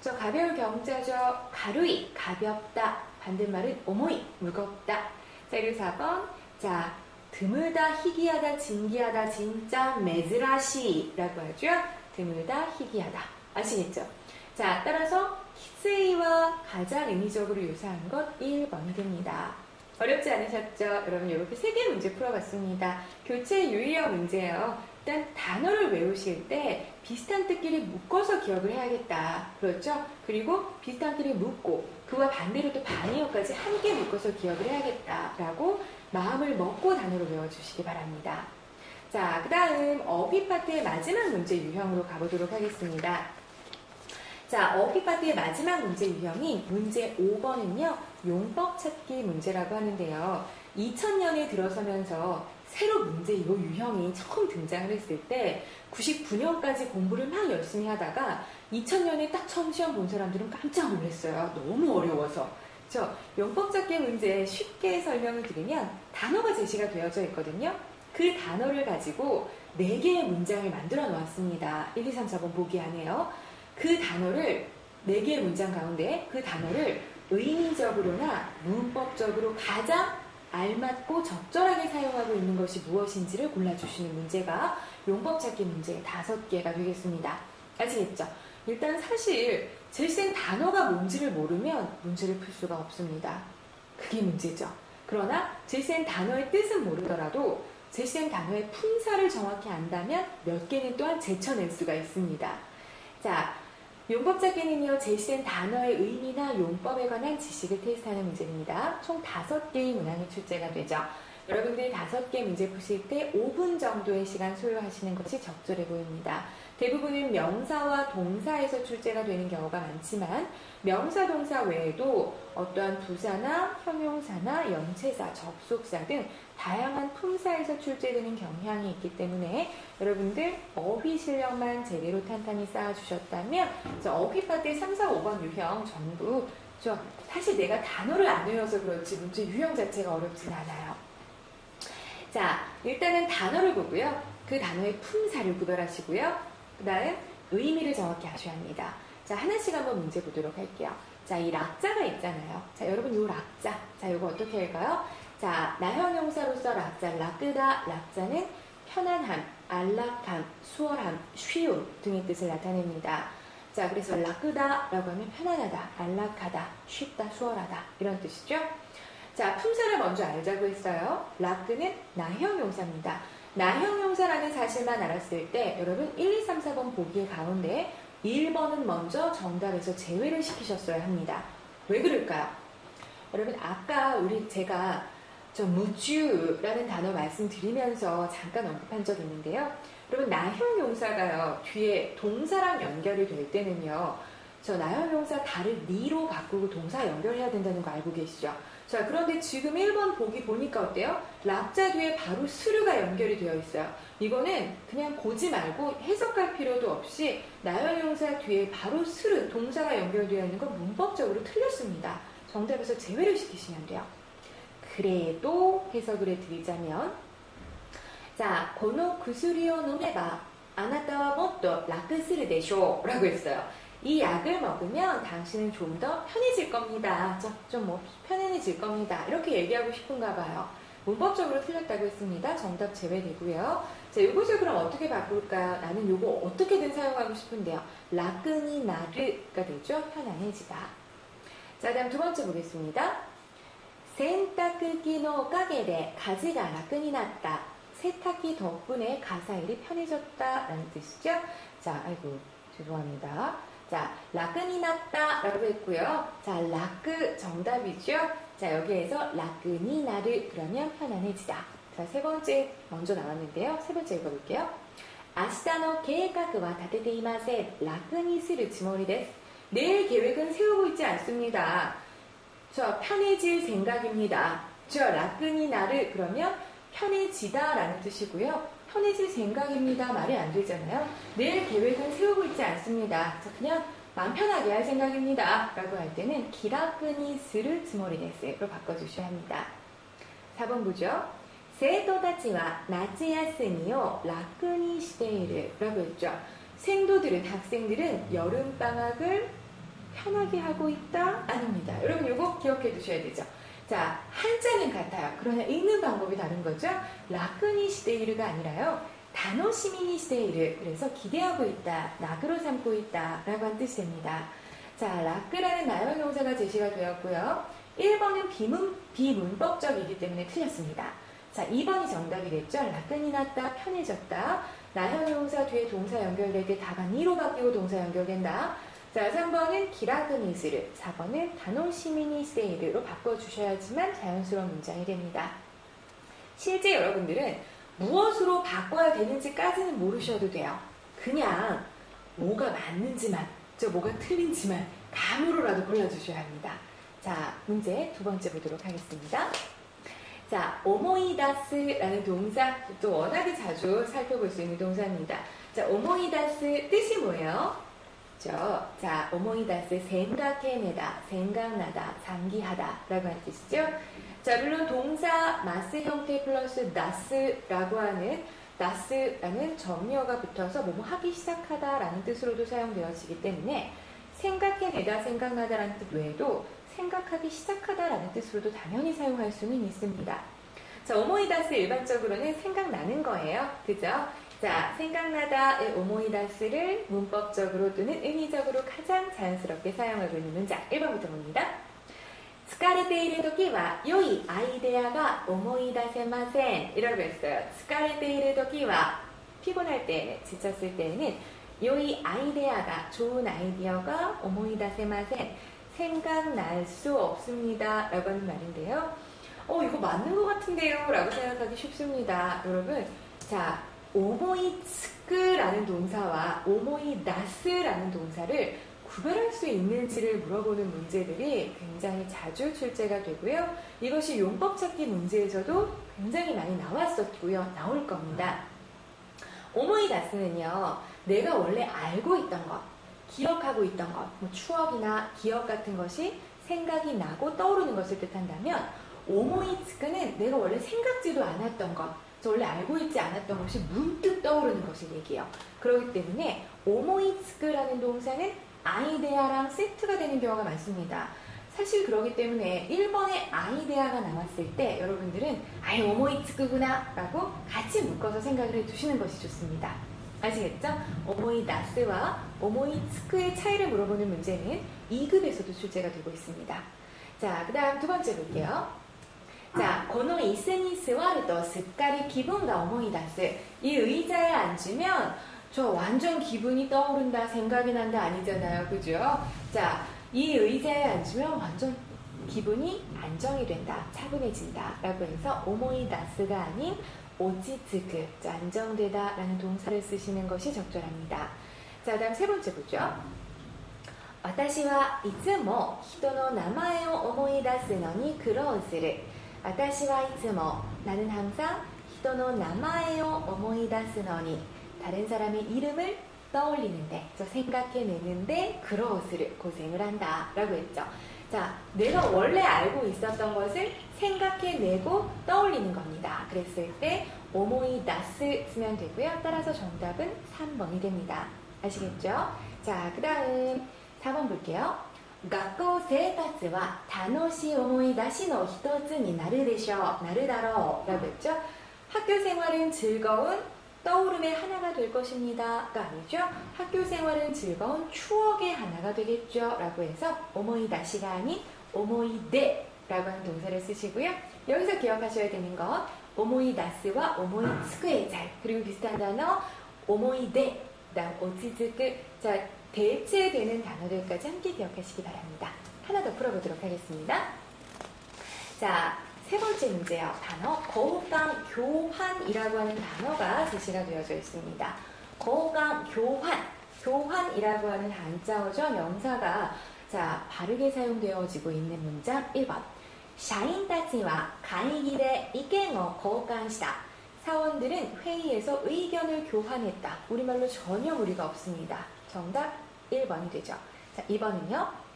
저 가벼울 경자죠. 가루이 가볍다. 반대말은 오모이 무겁다. 자, 그리고 4번 자 드물다, 희귀하다, 진기하다, 진짜 메즈라시라고 하죠. 드물다, 희귀하다. 아시겠죠? 자, 따라서 키스이와 가장 의미적으로 유사한 것 1번이 됩니다. 어렵지 않으셨죠? 여러분, 이렇게 3개 문제 풀어봤습니다. 교체 유의어 문제예요. 일단 단어를 외우실 때 비슷한 뜻끼리 묶어서 기억을 해야겠다. 그렇죠? 그리고 비슷한 뜻끼리 묶고 그와 반대로 또 반의어까지 함께 묶어서 기억을 해야겠다라고 마음을 먹고 단어를 외워주시기 바랍니다. 자, 그 다음 어휘 파트의 마지막 문제 유형으로 가보도록 하겠습니다. 자, 어휘 파트의 마지막 문제 유형인 문제 5번은요. 용법 찾기 문제라고 하는데요. 2000년에 들어서면서 새로 문제 이 유형이 처음 등장을 했을 때 99년까지 공부를 막 열심히 하다가 2000년에 딱 처음 시험 본 사람들은 깜짝 놀랐어요. 너무 어려워서. 용법 찾기 문제 쉽게 설명을 드리면 단어가 제시가 되어져 있거든요. 그 단어를 가지고 4개의 문장을 만들어 놓았습니다. 1, 2, 3, 4번 보기 하네요. 그 단어를 4개의 문장 가운데 그 단어를 의미적으로나 문법적으로 가장 알맞고 적절하게 사용하고 있는 것이 무엇인지를 골라주시는 문제가 용법 찾기 문제 5개가 되겠습니다. 아시겠죠? 일단 사실 제일 센 단어가 뭔지를 모르면 문제를 풀 수가 없습니다. 그게 문제죠. 그러나 제일 센 단어의 뜻은 모르더라도 제일 센 단어의 품사를 정확히 안다면 몇 개는 또한 제쳐낼 수가 있습니다. 자, 용법 찾기는요, 제일 센 단어의 의미나 용법에 관한 지식을 테스트하는 문제입니다. 총 5개의 문항이 출제가 되죠. 여러분들이 5개 문제 푸실 때 5분 정도의 시간 소요하시는 것이 적절해 보입니다. 대부분은 명사와 동사에서 출제가 되는 경우가 많지만 명사, 동사 외에도 어떠한 부사나 형용사나 연체사, 접속사 등 다양한 품사에서 출제되는 경향이 있기 때문에 여러분들 어휘 실력만 제대로 탄탄히 쌓아주셨다면 어휘 파트 3, 4, 5번 유형 전부 사실 내가 단어를 안 외워서 그렇지 문제 유형 자체가 어렵진 않아요. 자, 일단은 단어를 보고요. 그 단어의 품사를 구별하시고요. 그 다음 의미를 정확히 아셔야 합니다. 자, 하나씩 한번 문제 보도록 할게요. 자, 이 락자가 있잖아요. 자, 여러분 요 락자. 자, 요거 어떻게 할까요? 자, 나형용사로서 락자, 락끄다, 락자는 편안함, 안락함, 수월함, 쉬움 등의 뜻을 나타냅니다. 자, 그래서 락끄다라고 하면 편안하다, 안락하다, 쉽다, 수월하다 이런 뜻이죠. 자, 품사를 먼저 알자고 했어요. 락끄는 나형용사입니다. 나형용사라는 사실만 알았을 때 여러분 1, 2, 3, 4번 보기 가운데 1번은 먼저 정답에서 제외를 시키셨어야 합니다. 왜 그럴까요? 여러분 아까 제가 무주라는 단어 말씀드리면서 잠깐 언급한 적이 있는데요. 여러분 나형용사가요. 뒤에 동사랑 연결이 될 때는요. 나형용사 다를 니로 바꾸고 동사 연결해야 된다는 거 알고 계시죠? 자, 그런데 지금 1번 보기 보니까 어때요? 락자 뒤에 바로 스르가 연결이 되어 있어요. 이거는 그냥 고지 말고 해석할 필요도 없이 나형용사 뒤에 바로 스르, 동사가 연결되어 있는 건 문법적으로 틀렸습니다. 정답에서 제외를 시키시면 돼요. 그래도 해석을 해드리자면 자, 고노 구스리오 노메바 아나타와 모토 라크스르 데쇼 라고 했어요. 이 약을 먹으면 당신은 좀 더 편해질 겁니다. 좀 편안해질 겁니다. 이렇게 얘기하고 싶은가 봐요. 문법적으로 틀렸다고 했습니다. 정답 제외되고요. 자, 이것을 그럼 어떻게 바꿀까요? 나는 이거 어떻게든 사용하고 싶은데요. 라크니 나르가 되죠. 편안해지다. 자, 다음 두 번째 보겠습니다.洗濯機のおかげで家事が楽になった. 세탁기 덕분에 가사일이 편해졌다라는 뜻이죠. 자, 아이고 죄송합니다. 자, 라끈이 났다 라고 했고요. 자, 라크 정답이죠. 자, 여기에서 라끈이 나르 그러면 편안해지다. 자, 세 번째 먼저 나왔는데요. 세 번째 읽어볼게요. 아시다노 계획과 다테테이마센 라끈이 쓰르 츠모리 데스. 내일 계획은 세우고 있지 않습니다. 편해질 생각입니다. 라끈이 나르 그러면 편해지다 라는 뜻이고요. 편해질 생각입니다. 말이 안 되잖아요. 내일 계획은 세우고 있지 않습니다. 그냥 마음 편하게 할 생각입니다. 라고 할 때는 기라끈이 스르 츠모리 데스로 바꿔주셔야 합니다. 4번 보죠. 세토다치와 나츠야스미오 라끈이 시데이르 라고 했죠. 생도들은, 학생들은 여름방학을 편하게 하고 있다? 아닙니다. 여러분 이거 기억해 두셔야 되죠. 자, 한자는 같아요. 그러나 읽는 방법이 다른 거죠. 라크니 시데이르가 아니라요. 다노시미니 시데이르. 그래서 기대하고 있다, 낙으로 삼고 있다 라고 한 뜻이 됩니다. 자, 라크라는 나형용사가 제시가 되었고요. 1번은 비문법적이기 때문에 틀렸습니다. 자, 2번이 정답이 됐죠. 라끈이 났다, 편해졌다. 나형용사 뒤에 동사 연결될 때 다가 니로 바뀌고 동사 연결된다. 자, 3번은 기라그니스르, 4번은 다노시미니세이르로 바꿔주셔야지만 자연스러운 문장이 됩니다. 실제 여러분들은 무엇으로 바꿔야 되는지까지는 모르셔도 돼요. 그냥 뭐가 맞는지만, 뭐가 틀린지만 감으로라도 골라주셔야 합니다. 자, 문제 두 번째 보도록 하겠습니다. 자, 오모이다스라는 동사, 또 워낙에 자주 살펴볼 수 있는 동사입니다. 자, 오모이다스 뜻이 뭐예요? 자, 오모이다스 생각해내다, 생각나다, 상기하다 라고 하는 뜻이죠. 자, 물론 동사 마스 형태 플러스 다스라고 하는 다스라는 정리어가 붙어서 뭐뭐 하기 시작하다 라는 뜻으로도 사용되어지기 때문에 생각해내다, 생각나다라는 뜻 외에도 생각하기 시작하다라는 뜻으로도 당연히 사용할 수는 있습니다. 자, 오모이다스 일반적으로는 생각나는 거예요. 그죠? 자, 생각나다의 오모이다스를 문법적으로 또는 의미적으로 가장 자연스럽게 사용하고 있는 문장 1번부터 봅니다. 疲れているときは良いアイデアが思い出せません 이라고 했어요. 疲れているときは 피곤할 때에는, 지쳤을 때에는 良いアイデア가 좋은 아이디어가 思い出せません 생각날 수 없습니다 라고 하는 말인데요. 이거 맞는 것 같은데요 라고 생각하기 쉽습니다. 여러분, 자, 오모이츠크라는 동사와 오모이다스라는 동사를 구별할 수 있는지를 물어보는 문제들이 굉장히 자주 출제가 되고요. 이것이 용법 찾기 문제에서도 굉장히 많이 나왔었고요. 나올 겁니다. 오모이다스는요, 내가 원래 알고 있던 것, 기억하고 있던 것, 뭐 추억이나 기억 같은 것이 생각이 나고 떠오르는 것을 뜻한다면, 오모이츠크는 내가 원래 생각지도 않았던 것, 저 원래 알고 있지 않았던 것이 문득 떠오르는 것을 얘기해요. 그렇기 때문에 오모이츠크라는 동사는 아이데아랑 세트가 되는 경우가 많습니다. 사실 그렇기 때문에 1번에 아이데아가 나왔을 때 여러분들은 아예 오모이츠크구나 라고 같이 묶어서 생각을 해두시는 것이 좋습니다. 아시겠죠? 오모이다스와 오모이츠크의 차이를 물어보는 문제는 2급에서도 출제가 되고 있습니다. 자, 그 다음 두 번째 볼게요. 자, この椅子に座るとすっかり気分が思い出す. 이 의자에 앉으면 저 완전 기분이 떠오른다, 생각이 난다 아니잖아요. 그죠? 자, 이 의자에 앉으면 완전 기분이 안정이 된다, 차분해진다 라고 해서 오모이다스가 아닌 오치츠크, 안정되다 라는 동사를 쓰시는 것이 적절합니다. 자, 다음 세 번째 보죠. 私はいつも人の名前を思い出すのに苦労する. 私はいつも 나는 항상 人の名前を思い出すのに 다른 사람의 이름을 떠올리는데, 생각해내는데苦労する, 고생을 한다 라고 했죠. 자, 내가 원래 알고 있었던 것을 생각해내고 떠올리는 겁니다. 그랬을 때 오모이다스 쓰면 되고요. 따라서 정답은 3번이 됩니다. 아시겠죠? 자, 그 다음 4번 볼게요. 学校生活は楽しい思い出しの一つになるでしょう. なるだろう. 라고 했죠. 학교 생활은 즐거운 떠오름의 하나가 될 것입니다가 아니죠. 학교 생활은 즐거운 추억의 하나가 되겠죠. 라고 해서 오모이다시가 아닌 오모이데라고 하는 동사를 쓰시고요. 여기서 기억하셔야 되는 것, 오모이다스와 오모이츠크의 차이, 그리고 비슷한 단어 오모이데, 그다음 오치츠크. 자, 대체되는 단어들까지 함께 기억하시기 바랍니다. 하나 더 풀어보도록 하겠습니다. 자, 세 번째 문제요. 단어 거우감 교환이라고 하는 단어가 제시가 되어져 있습니다. 거우감 교환, 교환이라고 하는 한자어죠. 명사가 자, 바르게 사용되어지고 있는 문장 1번. 社員たちは会議で意見を交換した. 사원들은 회의에서 의견을 교환했다. 우리말로 전혀 무리가 없습니다. 정답 1번이 되죠. 자, 2번은요.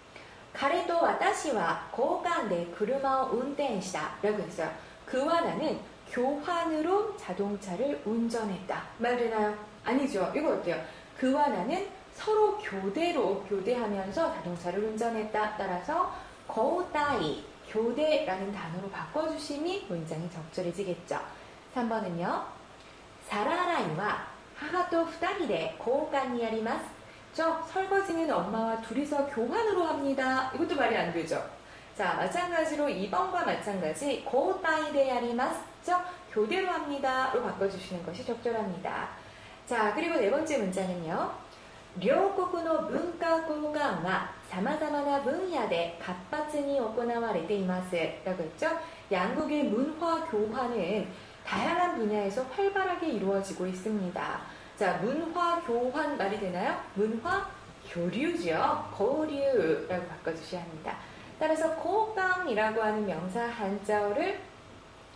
彼と私は交換で車を運転した라고 했어요. 그와 나는 교환으로 자동차를 운전했다. 말 되나요? 아니죠. 이거 어때요? 그와 나는 서로 교대하면서 자동차를 운전했다. 따라서 거우따이, 교대라는 단어로 바꿔주심이 문장이 적절해지겠죠. 3번은요. 皿洗いは母と2人で交換にやります. 저 설거지는 엄마와 둘이서 교환으로 합니다. 이것도 말이 안 되죠. 자, 마찬가지로 2번과 마찬가지 고따이데야리마스, 교대로 합니다로 바꿔주시는 것이 적절합니다. 자, 그리고 네 번째 문장은요. 両国の文化交換は様々な分野で活発に行われています. 라고 했죠. 양국의 문화 교환은 다양한 분야에서 활발하게 이루어지고 있습니다. 자, 문화 교환 말이 되나요? 문화 교류죠. 거류라고 바꿔주셔야 합니다. 따라서 고방이라고 하는 명사 한자어를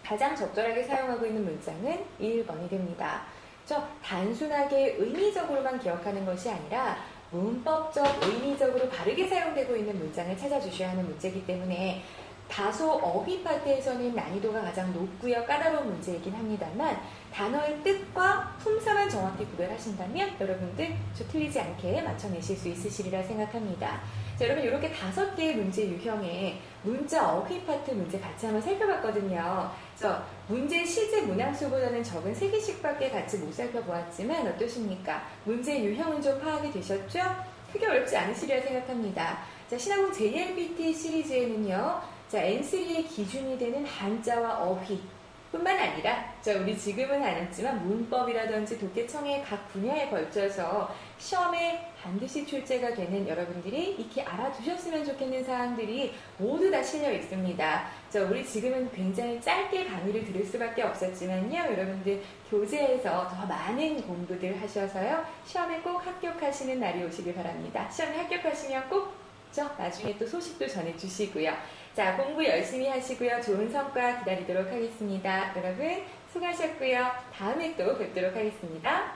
가장 적절하게 사용하고 있는 문장은 1번이 됩니다. 단순하게 의미적으로만 기억하는 것이 아니라 문법적, 의미적으로 바르게 사용되고 있는 문장을 찾아주셔야 하는 문제이기 때문에 다소 어휘 파트에서는 난이도가 가장 높고요. 까다로운 문제이긴 합니다만 단어의 뜻과 품사만 정확히 구별하신다면 여러분들 틀리지 않게 맞춰내실 수 있으시리라 생각합니다. 자, 여러분 이렇게 5개의 문제 유형의 문자 어휘 파트 문제 같이 한번 살펴봤거든요. 문제 실제 문항수보다는 적은 3개씩밖에 같이 못 살펴보았지만 어떠십니까? 문제 유형은 좀 파악이 되셨죠? 크게 어렵지 않으시리라 생각합니다. 자, 신화공 JLPT 시리즈에는요. N3의 기준이 되는 한자와 어휘 뿐만 아니라 우리 지금은 안 했지만 문법이라든지 독해청의 각 분야에 걸쳐서 시험에 반드시 출제가 되는 여러분들이 익히 알아두셨으면 좋겠는 사항들이 모두 다 실려 있습니다. 우리 지금은 굉장히 짧게 강의를 들을 수밖에 없었지만요. 여러분들 교재에서 더 많은 공부들 하셔서요. 시험에 꼭 합격하시는 날이 오시길 바랍니다. 시험에 합격하시면 꼭 나중에 또 소식도 전해주시고요. 자, 공부 열심히 하시고요. 좋은 성과 기다리도록 하겠습니다. 여러분 수고하셨고요. 다음에 또 뵙도록 하겠습니다.